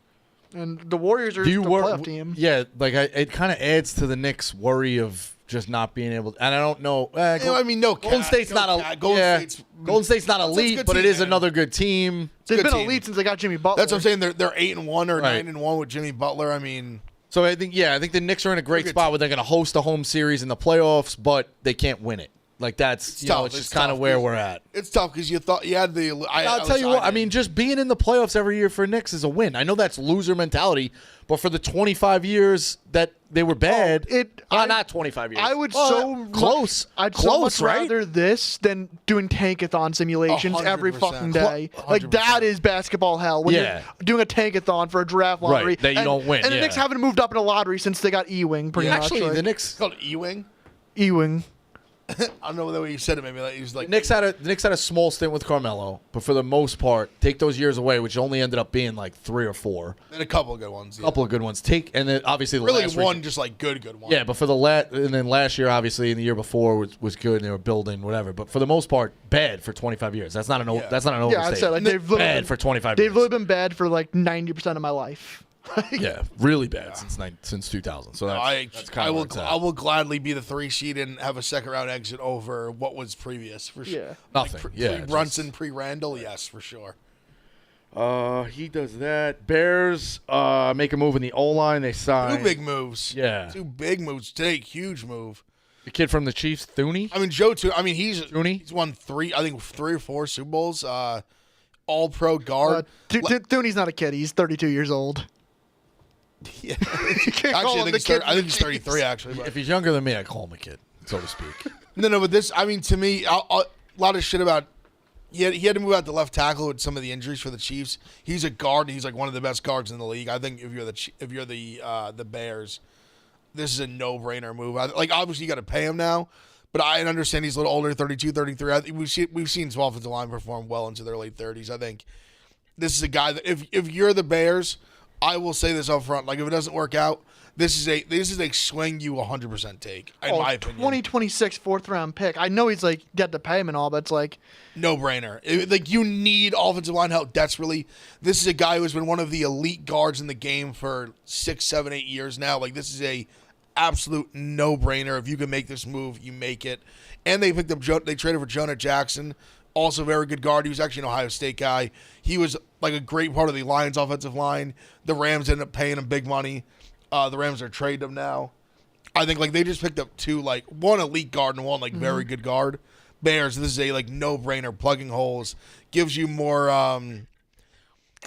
And the Warriors are the playoff team. Yeah, like it kind of adds to the Knicks' worry of just not being able to, and I don't know. Golden State's not Golden State's not elite, but it is another good team. They've been elite since they got Jimmy Butler. That's what I'm saying. They're 8-1 or 9-1 with Jimmy Butler. I mean, so I think the Knicks are in a great spot where they're going to host a home series in the playoffs, but they can't win it. Like that's it's just kind of where we're at. It's tough because you thought you had the. I'll tell you what. I mean, just being in the playoffs every year for Knicks is a win. I know that's loser mentality, but for the 25 years that they were bad, not 25 years. I would close. I'd so much rather this than doing tankathon simulations 100%. every fucking day. Like that is basketball hell. When you're doing a tankathon for a draft lottery, that you don't win. And the Knicks haven't moved up in a lottery since they got Ewing. Pretty much. Actually, the Knicks called Ewing. Ewing. I don't know the way you said it. Maybe he was like the Knicks had a small stint with Carmelo, but for the most part, take those years away, which only ended up being like 3 or 4. And a couple of good ones. A couple of good ones. And then obviously the really last one just like good one. Yeah, but for and then last year obviously and the year before was good and they were building whatever. But for the most part, bad for 25 years. That's not an overstatement. Yeah, I said like they've bad for 25 years. They've really been bad for like 90% of my life. Yeah, really bad since 2000. So that's kind of I will gladly be the 3 seed and have a second round exit over what was previous for sure. Yeah. nothing. Pre Brunson, pre Randall, yes, for sure. He does that. Bears make a move in the O-line. They sign 2 big moves. Yeah. 2 big moves today. Huge move. The kid from the Chiefs, Thuney. I mean, Joe too. I mean, he's Thuney? won 3 or 4 Super Bowls. All pro guard. Thuney's not a kid. He's 32 years old. Yeah. You can't call Actually, him the kid I think he's from the 33. Actually, but. If he's younger than me, I call him a kid, so to speak. No, but this. I mean, to me, a lot of shit about. He had to move out to left tackle with some of the injuries for the Chiefs. He's a guard. He's like one of the best guards in the league. I think if you're the Bears, this is a no-brainer move. Like obviously you got to pay him now, but I understand he's a little older, 32, 33. I think we've seen some offensive line perform well into their late 30s. I think this is a guy that if you're the Bears, I will say this up front. Like if it doesn't work out, this is a swing you 100% take. In my opinion, 2026 4th round pick. I know he's like dead to pay him and all, but it's like no brainer. Like you need offensive line help desperately. This is a guy who has been one of the elite guards in the game for 6, 7, 8 years now. Like this is a absolute no brainer. If you can make this move, you make it. And they picked up they traded for Jonah Jackson, also a very good guard. He was actually an Ohio State guy. He was like a great part of the Lions offensive line. The Rams ended up paying him big money. The Rams are trading him now. I think like they just picked up 2, like one elite guard and one like very good guard. Bears, this is a like no-brainer, plugging holes, gives you more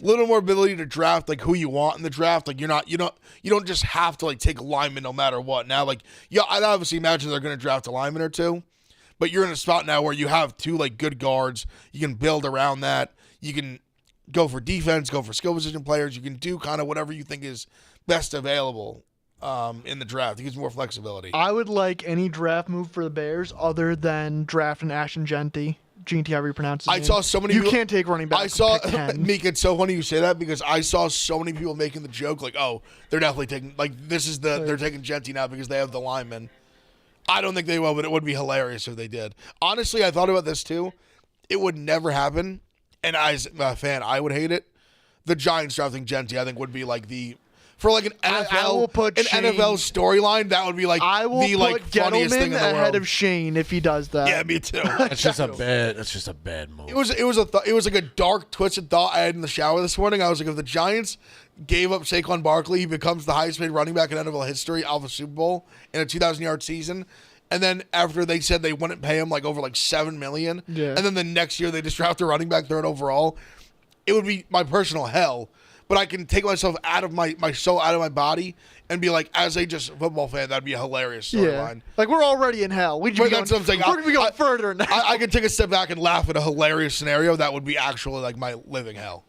little more ability to draft like who you want in the draft. Like you don't just have to like take a lineman no matter what. Now like I'd obviously imagine they're going to draft a lineman or 2, but you're in a spot now where you have 2 like good guards. You can build around that. You can go for defense, go for skill position players. You can do kind of whatever you think is best available in the draft. It gives more flexibility. I would like any draft move for the Bears other than drafting Ashton Genty. Genty, however you pronounce his name. I saw so many You people, can't take running back. I saw, pick 10. Meek, it's so funny you say that because I saw so many people making the joke like, oh, they're definitely taking, like, they're taking Genty now because they have the lineman. I don't think they will, but it would be hilarious if they did. Honestly, I thought about this too. It would never happen, and as a fan, I would hate it. The Giants drafting Genty, I think, would be like for like an NFL storyline, that would be like the like funniest thing in the world. Ahead of Shane if he does that. Yeah, me too. That's just a bad move. It was like a dark, twisted thought I had in the shower this morning. I was like, if the Giants gave up Saquon Barkley, he becomes the highest paid running back in NFL history out of a Super Bowl in a 2,000-yard season. And then after they said they wouldn't pay him like over like $7 million, and then the next year they just draft a running back 3rd overall, it would be my personal hell. But I can take myself out of my soul out of my body and be like, as a just football fan, that'd be a hilarious storyline. Like we're already in hell. We're going to go further now. I can take a step back and laugh at a hilarious scenario that would be actually like my living hell.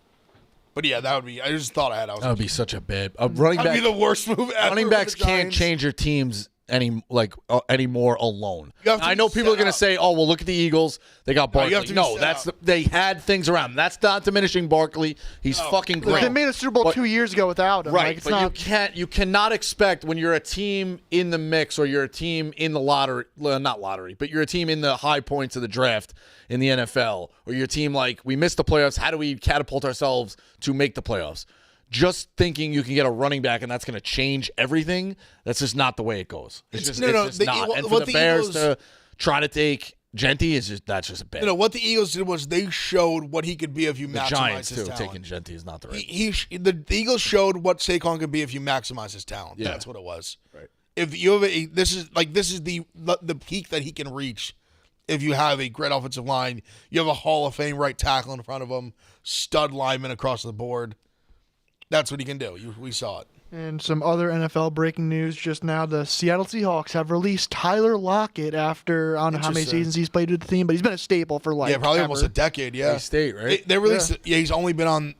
But yeah, that would be. I just thought I had. That would be such a bad running back. That'd be the worst move ever. Running backs can't change your teams anymore alone. I know people are going to say, "Oh, well, look at the Eagles. They got Barkley." No, they had things around. That's not diminishing Barkley. He's fucking great. They made a Super Bowl 2 years ago without him. Right, but you cannot expect when you're a team in the mix or you're a team in the lottery, not lottery, but you're a team in the high points of the draft in the NFL, or your team like we missed the playoffs. How do we catapult ourselves to make the playoffs? Just thinking you can get a running back and that's going to change everything, that's just not the way it goes. It's just not. And for the Bears to try to take Genty, that's just a bad. What the Eagles did was they showed what he could be if you maximize Giants his talent. Taking Genty is not the right. The Eagles showed what Saquon could be if you maximize his talent. Yeah. That's what it was. Right. If you have this is the peak that he can reach. If you have a great offensive line, you have a Hall of Fame right tackle in front of him, stud lineman across the board. That's what he can do. We saw it. And some other NFL breaking news just now. The Seattle Seahawks have released Tyler Lockett after, I don't know how many seasons he's played with the team, but he's been a staple for probably almost a decade, State, right? They released he's only been on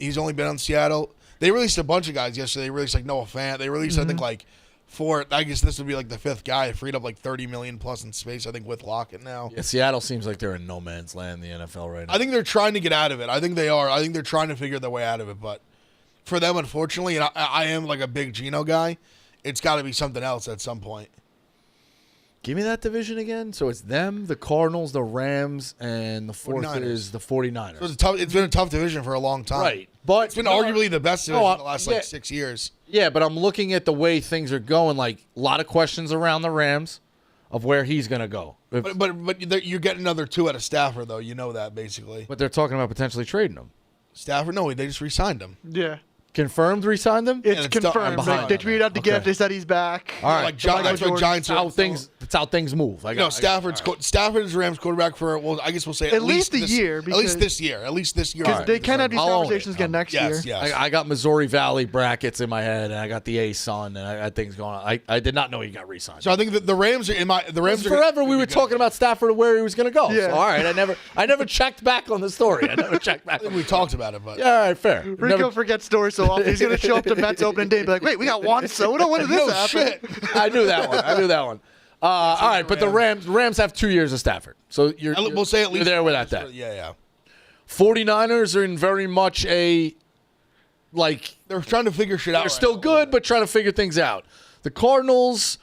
Seattle. They released a bunch of guys yesterday. They released like Noah Fant. They released I think like 4, I guess this would be like the 5th guy. Freed up like $30 million plus in space, I think, with Lockett now. Yeah, Seattle seems like they're in no man's land in the NFL right now. I think they're trying to get out of it. I think they are. I think they're trying to figure their way out of it, but for them, unfortunately, and I am like a big Geno guy, it's got to be something else at some point. Give me that division again. So it's them, the Cardinals, the Rams, and the 4th 49ers. is the 49ers. So it's been a tough division for a long time. Right. But It's been arguably the best in the last yeah. 6 years. Yeah, but I'm looking at the way things are going. Like a lot of questions around the Rams of where he's going to go. But you're getting another 2 out of Stafford, though. You know that, basically. But they're talking about potentially trading him. Stafford, no, they just re-signed him. Yeah. Confirmed, re-signed him. It's it's done. confirmed. I'm They behind tweeted out the Okay. gift. They said he's back. All right. Like, Michael that's what Jordan. Giants That's how things move. Stafford is Rams quarterback for, well, I guess we'll say At least a year, At least this year. At least this year. Because they can have these I'll own conversations it. again next year. Yes. I got Missouri Valley brackets in my head, and I got the A-Sun, and I got things going on. I did not know he got re-signed. So I think that the Rams are Forever we were talking about Stafford and where he was going to go. Yeah. So, all right, I never checked back on the story. I never checked back. I think we talked about it, but Yeah, all right, fair. Rico Never- forgets stories so often. He's going to show up to Mets opening day and be like, wait, we got Juan Soto? When did this no happen? shit. I knew that one. All right, but the Rams have 2 years of Stafford. So We'll say at least you're there without that. Yeah. 49ers are in very much a They're trying to figure shit out. they're still good, but trying to figure things out. The Cardinals,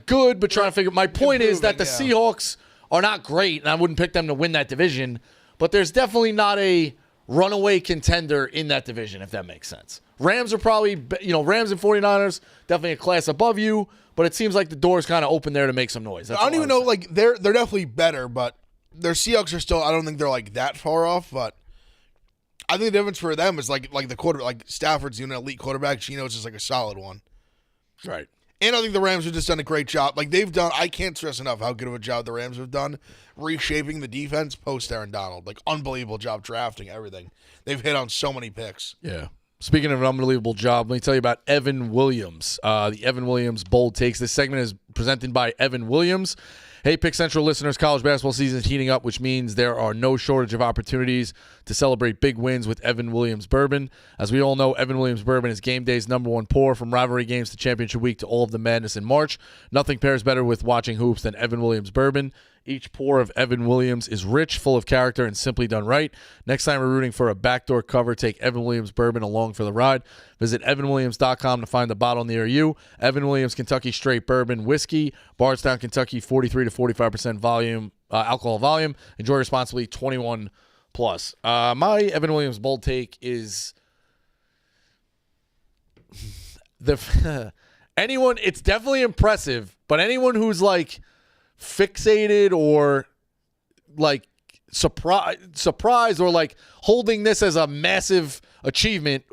good, but trying to figure. My point is that the Improving, Seahawks are not great, and I wouldn't pick them to win that division. But there's definitely not a runaway contender in that division, if that makes sense. Rams are probably, Rams and 49ers definitely a class above you, but it seems like the door's kind of open there to make some noise. That's I don't all even I'm know. saying. They're definitely better, but their Seahawks are still. I don't think they're that far off. But I think the difference for them is like the quarter. Like Stafford's an elite quarterback. Geno's just a solid one. Right. And I think the Rams have just done a great job. They've done. I can't stress enough how good of a job the Rams have done reshaping the defense post Aaron Donald. Unbelievable job drafting everything. They've hit on so many picks. Yeah. Speaking of an unbelievable job, let me tell you about Evan Williams. The Evan Williams Bold Takes. This segment is presented by Evan Williams. Hey, Pick Central listeners, college basketball season is heating up, which means there are no shortage of opportunities to celebrate big wins with Evan Williams Bourbon. As we all know, Evan Williams Bourbon is game day's #1 pour. From rivalry games to championship week to all of the madness in March, nothing pairs better with watching hoops than Evan Williams Bourbon. Each pour of Evan Williams is rich, full of character, and simply done right. Next time we're rooting for a backdoor cover, take Evan Williams Bourbon along for the ride. Visit evanwilliams.com to find the bottle near you. Evan Williams Kentucky Straight Bourbon Whiskey, Bardstown, Kentucky, 43 to 45% volume, alcohol volume. Enjoy responsibly, 21 plus. My Evan Williams Bold Take is anyone. It's definitely impressive, but anyone who's fixated or surprised or holding this as a massive achievement,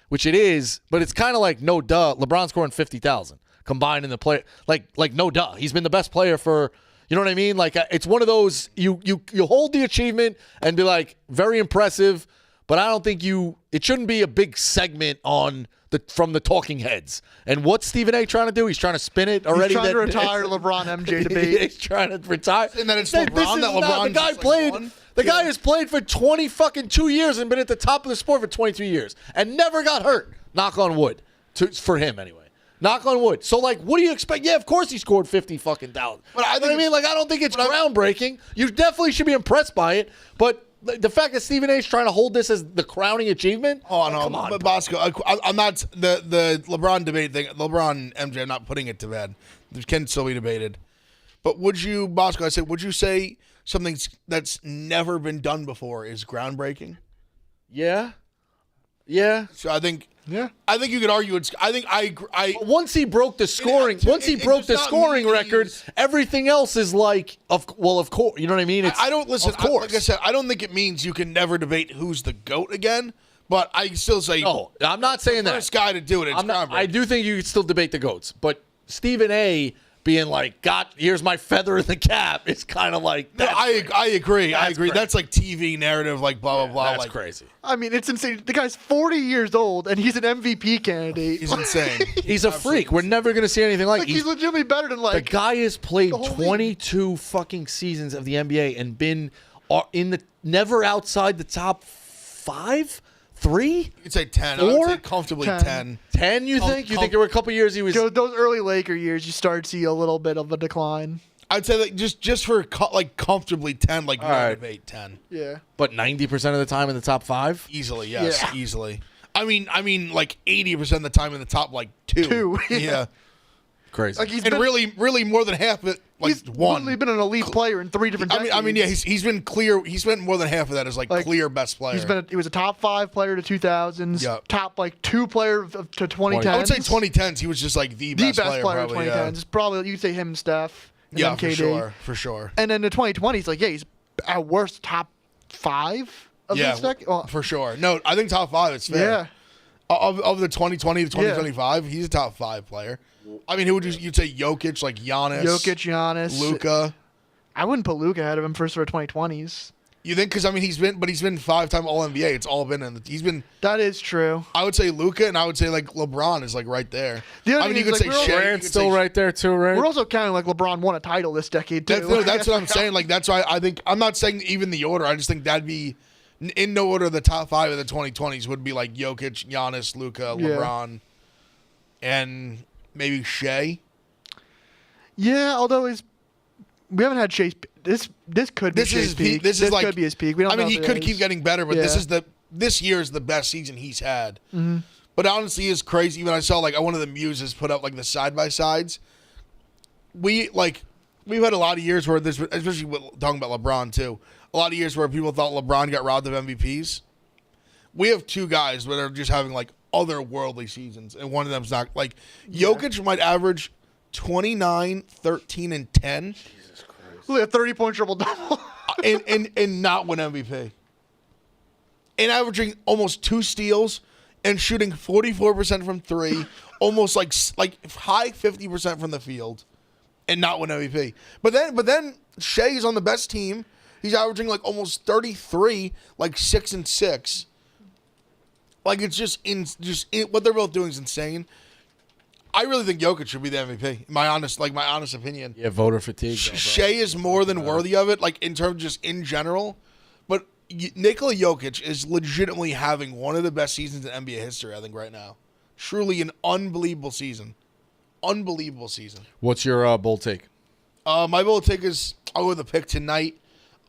which it is, but it's kind of no duh. LeBron scoring 50,000 combined in the play, no duh. He's been the best player for, you know what I mean? It's one of those you hold the achievement and be very impressive, but I don't think it shouldn't be a big segment on from the talking heads. And what's Stephen A. trying to do? He's trying to spin it already. He's trying to retire LeBron MJ debate. He's trying to retire. And then it's LeBron that LeBron the guy played. The guy has played for 2 years and been at the top of the sport for 22 years and never got hurt. Knock on wood. For him anyway. Knock on wood. So what do you expect? Yeah, of course he scored 50 fucking thousand. But I don't think it's groundbreaking. You definitely should be impressed by it, but the fact that Stephen A. is trying to hold this as the crowning achievement. Oh no, come on, but Bosco, I'm not the LeBron debate thing. LeBron MJ, I'm not putting it to bed. It can still be debated. But would you, Bosco? Would you say something that's never been done before is groundbreaking? Yeah. So I think Yeah. I think you could argue it's. I think I Once he broke the scoring, record, everything else is of course, you know what I mean? I don't listen. Of course, like I said, I don't think it means you can never debate who's the GOAT again. But I still say, no, I'm not saying that. First guy to do it. It's I do think you could still debate the GOATs, but Stephen A. being here's my feather in the cap. It's kind of I agree. I agree. Crazy. That's TV narrative, blah blah blah. That's crazy. I mean, it's insane. The guy's 40 years old and he's an MVP candidate. He's insane. He's a freak. We're never gonna see anything like he's legitimately better than the guy has played the whole 22 fucking seasons of the NBA and been never outside the top 5, 3. You'd say 10. I 4? would say comfortably 10. 10, you think? You think there were a couple years he was... Those early Laker years, you start to see a little bit of a decline. I'd say just for comfortably 10, All right. 10. Yeah. But 90% of the time in the top 5? Easily, yes, Yeah. easily. I mean 80% of the time in the top 2. Two, yeah. Yeah. Crazy. He's And been, really more than half of it like He's one. literally been an elite player in 3 different decades. I mean, yeah, he's been clear. He spent more than half of that as like clear best player. He was a top 5 player to 2000s. Yep. Top 2 player to 2010s. I would say 2010s. He was just like the best player to probably, 2010s. It's probably you could say him and Steph. And Yeah, then for KD. for sure. And then the 2020s, like he's at worst top 5 of this decade. Well, for sure. No, I think top 5 is fair. yeah. Of the 2020 to 2025, he's a top 5 player. I mean, who would you'd say Jokic, like Giannis, Giannis, Luka. I wouldn't put Luka ahead of him first for 2020s. You think? Because I mean, he's been 5-time All NBA. It's all been he's been. That is true. I would say Luka, and I would say like LeBron is like right there. The other I mean, thing you is, could like, say we're all- Shea. Durant's still right there too, right? We're also counting like LeBron won a title this decade too. That's what I'm saying. Like that's why I think I'm not saying even the order. I just think that'd be in no order. The top 5 of the 2020s would be like Jokic, Giannis, Luka, Yeah. LeBron, and maybe Shea. Yeah, although we haven't had Chase. This could be This Chase is peak. peak. This is like could be his peak. We don't I mean, know he if it could is. keep getting better, but Yeah. this year is the best season he's had. Mm-hmm. But honestly, it's crazy. Even I saw like one of the muses put up like the side by sides. We've had a lot of years where this, especially talking about LeBron too. A lot of years where people thought LeBron got robbed of MVPs. We have 2 guys that are just having like otherworldly seasons, and one of them's not like Jokic might average 29, 13, and 10. Look at 30-point triple double. and not win MVP. And averaging almost 2 steals and shooting 44% from 3, almost like high 50% from the field, and not win MVP. But then Shea's on the best team. He's averaging like almost 33, like 6 and 6. Like it's just what they're both doing is insane. I really think Jokic should be the MVP. My honest opinion. Yeah, voter fatigue. Shea is more than worthy of it, like in terms of just in general. But Nikola Jokic is legitimately having one of the best seasons in NBA history, I think, right now. Truly an unbelievable season. Unbelievable season. What's your bold take? My bold take is I'll go with the pick tonight.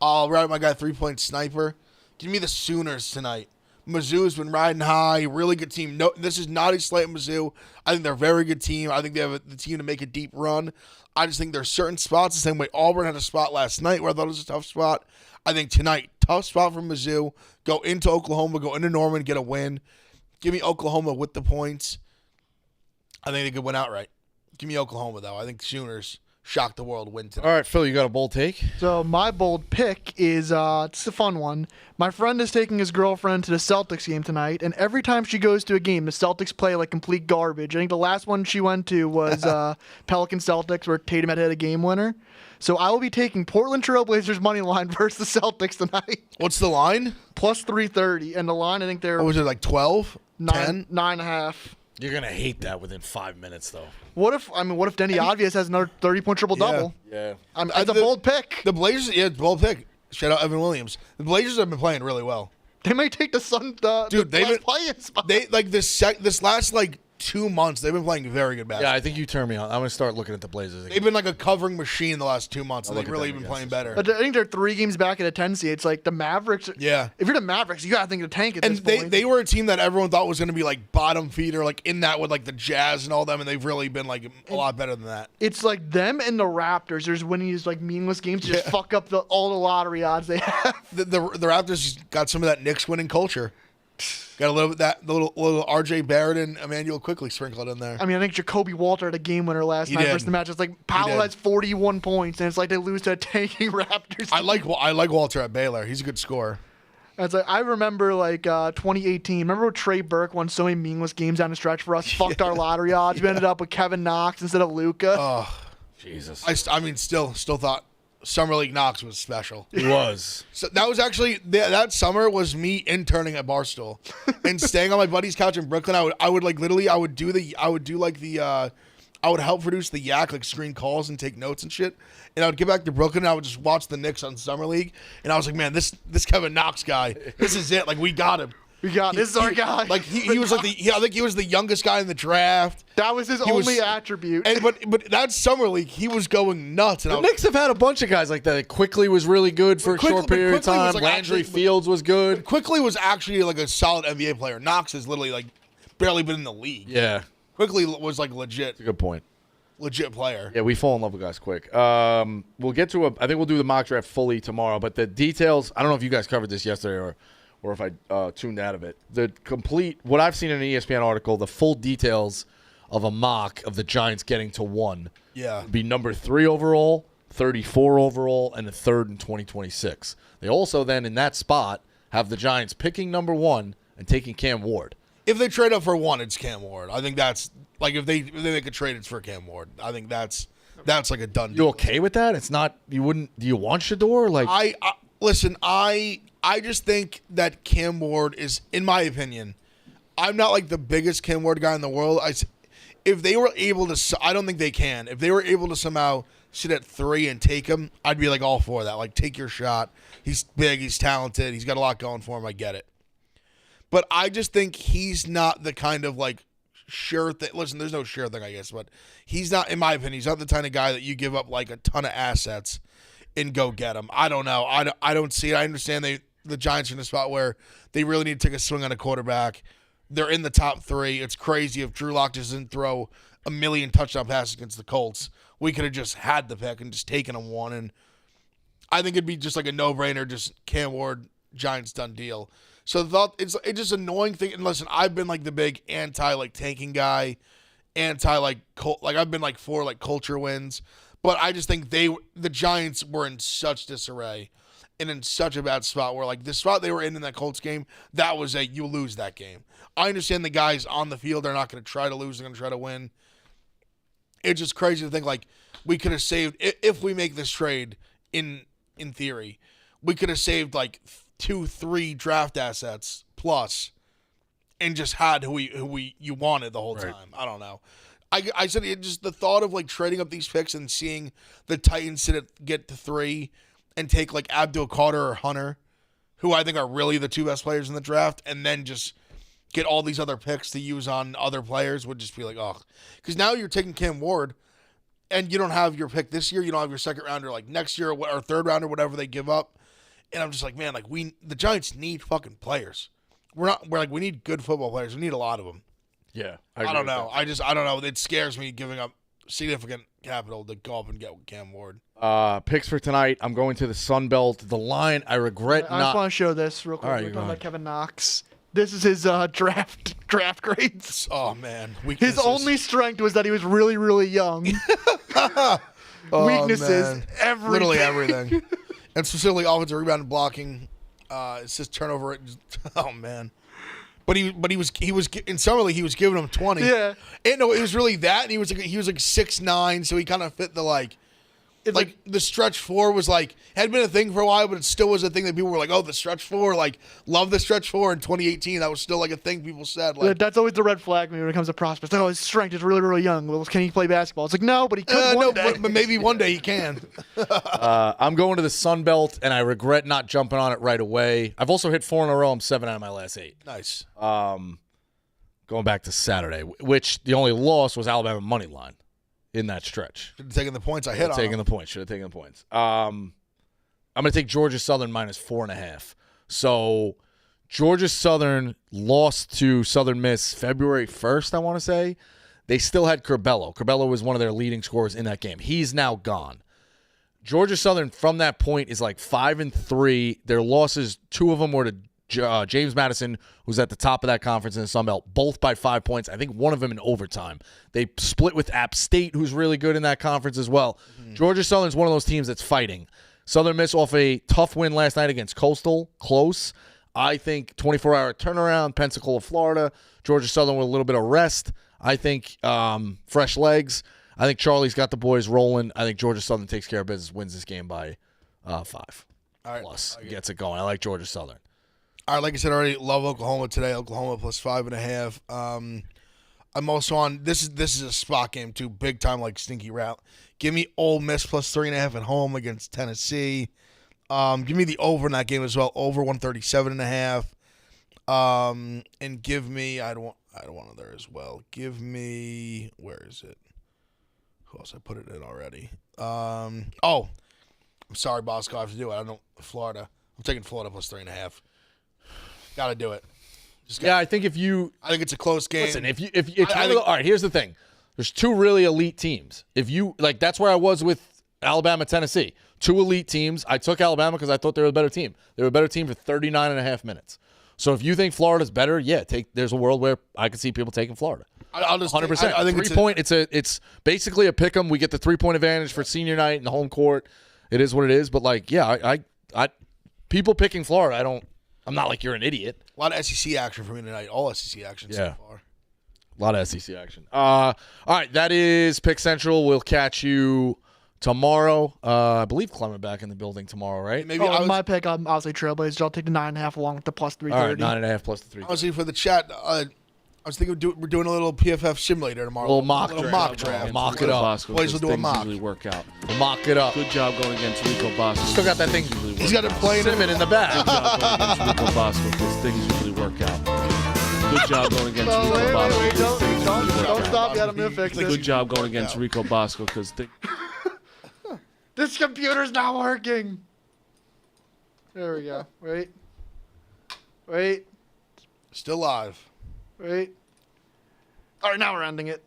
I'll ride my guy 3-point sniper. Give me the Sooners tonight. Mizzou's been riding high, really good team. No, this is not a slight at Mizzou. I think they're a very good team. I think they have the team to make a deep run. I just think there's certain spots, the same way Auburn had a spot last night where I thought it was a tough spot. I think tonight, tough spot for Mizzou. Go into Oklahoma, go into Norman, get a win. Give me Oklahoma with the points. I think they could win outright. Give me Oklahoma, though. I think Sooners shock the world, win tonight. All right, Phil, you got a bold take? So my bold pick is it's a fun one. My friend is taking his girlfriend to the Celtics game tonight, and every time she goes to a game, the Celtics play like complete garbage. I think the last one she went to was Pelican Celtics, where Tatum had hit a game winner. So I will be taking Portland Trailblazers money line versus the Celtics tonight. What's the line? Plus 330, and the line I think they're What was it, like 12? 10? 9.5. You're going to hate that within 5 minutes, though. What if Denny Obvious has another 30-point triple double? Yeah. It's a bold pick. The Blazers, yeah, bold pick. Shout out Evan Williams. The Blazers have been playing really well. They may take the Sun. Dude, they've been playing spot. They like this last like 2 months. They've been playing very good basketball. Yeah, I think you turned me on. I'm going to start looking at the Blazers again. They've been like a covering machine the last 2 months. And I'll they've look at really them been again. playing better. But I think they're 3 games back at a 10 seed. It's like the Mavericks. Yeah. If you're the Mavericks, you gotta think of the tank at And this point. they were a team that everyone thought was going to be like bottom feeder, like in that with like the Jazz and all them, and they've really been like a lot better than that. It's like them and the Raptors. There's winning these like meaningless games to just fuck up all the lottery odds they have. The Raptors got some of that Knicks winning culture. Got a little bit the little R.J. Barrett and Emmanuel quickly sprinkled in there. I mean, I think Jacoby Walter had a game winner last night did. versus the match. It's like Powell did. has 41 points, and it's like they lose to a tanking Raptors. I like Walter at Baylor. He's a good scorer. It's like I remember like 2018. Remember when Trey Burke won so many meaningless games down the stretch for us? Fucked our lottery odds. We ended up with Kevin Knox instead of Luka. Oh, Jesus. I mean, still thought Summer League Knox was special. He was. So that was actually that summer was me interning at Barstool and staying on my buddy's couch in Brooklyn. I would like literally I would help produce the Yak, like screen calls and take notes and shit. And I would get back to Brooklyn and I would just watch the Knicks on Summer League. And I was like, man, this Kevin Knox guy, this is it. Like we got him. This is our guy. Like he was like I think he was the youngest guy in the draft. That was his only attribute. And but that Summer League, he was going nuts. And The Knicks have had a bunch of guys like that. Quickly was really good for a short period of Quickly was, time. like, Landry actually- Fields was good. Quickly was actually like a solid NBA player. Knox has literally like barely been in the league. Yeah. Quickly was like legit. That's a good point. legit player. Yeah, we fall in love with guys quick. We'll get to I think we'll do the mock draft fully tomorrow, but the details, I don't know if you guys covered this yesterday or if I tuned out of it. The complete, what I've seen in an ESPN article, the full details of a mock of the Giants getting to 1. Yeah. Be number 3 overall, 34 overall, and the 3rd in 2026. They also then, in that spot, have the Giants picking number 1 and taking Cam Ward. If they trade up for 1, it's Cam Ward. I think that's like if they make a trade, it's for Cam Ward. I think that's like a done deal. You okay with that? It's not. You wouldn't. Do you want Shador? Like I listen. I just think that Cam Ward is, in my opinion, I'm not like the biggest Cam Ward guy in the world. If they were able to, I don't think they can. If they were able to somehow sit at 3 and take him, I'd be like all for that. Like, take your shot. He's big. He's talented. He's got a lot going for him. I get it. But I just think he's not the kind of like sure thing. Listen, there's no sure thing, I guess, but he's not, in my opinion, he's not the kind of guy that you give up like a ton of assets and go get him. I don't know. I don't see it. I understand the Giants are in a spot where they really need to take a swing on a quarterback. They're in the top 3. It's crazy if Drew Lock doesn't throw a million touchdown passes against the Colts. We could have just had the pick and just taken him 1. And I think it'd be just like a no-brainer, just Cam Ward, Giants done deal. So the thought, it's just annoying thing. And listen, I've been like the big anti like tanking guy, anti like I've been like for like culture wins. But I just think the Giants were in such disarray and in such a bad spot where like the spot they were in that Colts game, that was you lose that game. I understand the guys on the field are not going to try to lose, they're going to try to win. It's just crazy to think like we could have saved, if we make this trade in theory, we could have saved like 2-3 draft assets plus and just had who you wanted the whole time. I don't know. I said it just the thought of like trading up these picks and seeing the Titans get to 3 and take like Abdul Carter or Hunter, who I think are really the 2 best players in the draft, and then just get all these other picks to use on other players would just be like, oh. Because now you're taking Cam Ward, and you don't have your pick this year. You don't have your second rounder like next year or third rounder, whatever they give up. And I'm just like, man, like the Giants need fucking players. We're like, we need good football players. We need a lot of them. Yeah. I don't know. I don't know. It scares me giving up significant capital to go up and get Cam Ward. Picks for tonight. I'm going to the Sun Belt. The line, I regret I not. just want to show this real quick. All right, We're go talking ahead. about Kevin Knox. This is his draft grades. Oh, man. His Weaknesses. only strength was that he was really, really young. Weaknesses, man. everything. Literally everything. And specifically offensive rebound and blocking. It's just turnover. Oh, man. But he was in summer league he was giving him 20. Yeah. And no, it was really that, and he was like 6'9", so he kind of fit the like the stretch 4 was like had been a thing for a while, but it still was a thing that people were like, oh, the stretch 4, like love the stretch 4 in 2018. That was still like a thing people said. Like That's always the red flag when it comes to prospects. Like, oh, his strength is really, really young. Well, can he play basketball? It's like, no, but he could one day. but maybe one day he can. I'm going to the Sun Belt, and I regret not jumping on it right away. I've also hit 4 in a row. I'm 7 out of my last 8. Nice. Going back to Saturday, which the only loss was Alabama money line in that stretch. Should have taken the points I hit on. Taking the points. Should have taken the points. I'm going to take Georgia Southern minus 4.5. So Georgia Southern lost to Southern Miss February 1st, I want to say. They still had Curbelo. Curbelo was one of their leading scorers in that game. He's now gone. Georgia Southern from that point is like 5-3. Their losses, 2 of them were to James Madison, who's at the top of that conference in the Sun Belt, both by 5 points. I think one of them in overtime. They split with App State, who's really good in that conference as well. Georgia Southern's one of those teams that's fighting. Southern Miss off a tough win last night against Coastal. Close. I think 24-hour turnaround, Pensacola, Florida. Georgia Southern with a little bit of rest. I think fresh legs. I think Charlie's got the boys rolling. I think Georgia Southern takes care of business, wins this game by 5. All right. Plus, gets it going. I like Georgia Southern. All right, like I said already, love Oklahoma today. Oklahoma plus 5.5. I'm also on. This is a spot game too, big time like stinky route. Give me Ole Miss plus 3.5 at home against Tennessee. Give me the over in that game as well, over 137.5. And give me I don't want it there as well. Give me where is it? Who else I put it in already? I'm sorry, Bosco. I have to do it. I don't Florida. I'm taking Florida plus 3.5. Got to do it. I think if you I think it's a close game. listen, if all right, here's the thing. There's 2 really elite teams. If you like, that's where I was with Alabama, Tennessee. 2 elite teams. I took Alabama because I thought they were a better team. They were a better team for 39 and a half minutes. So if you think Florida's better, there's a world where I could see people taking Florida. I'll just 100%. I think 3-point. It's basically a pick 'em. We get the 3-point advantage for senior night in the home court. It is what it is. But like, I people picking Florida. I'm not like you're an idiot. a lot of SEC action for me tonight. All SEC action so far. A lot of SEC action. All right, that is Pick Central. We'll catch you tomorrow. I believe Clement back in the building tomorrow, right? Maybe my pick, I'm obviously Trailblazers. I'll take the 9.5 along with the plus 330. All right, 9.5 plus the 3. honestly for the chat. I was thinking we're doing a little PFF simulator tomorrow. A little mock draft. Mock it up. Boys will do a things mock. usually work out. We'll mock it up. Good job going against Rico Bosco. Still got that thing. He's got it playing. Cinnamon in the back. Good job going against Rico Bosco because things usually work out. Good job going against Oh, Rico Bosco. wait, because things usually don't work out. stop yet. I'm going to fix Good this. job going against Rico Bosco because This computer's not working. There we go. Wait. Still live. All right, now we're ending it.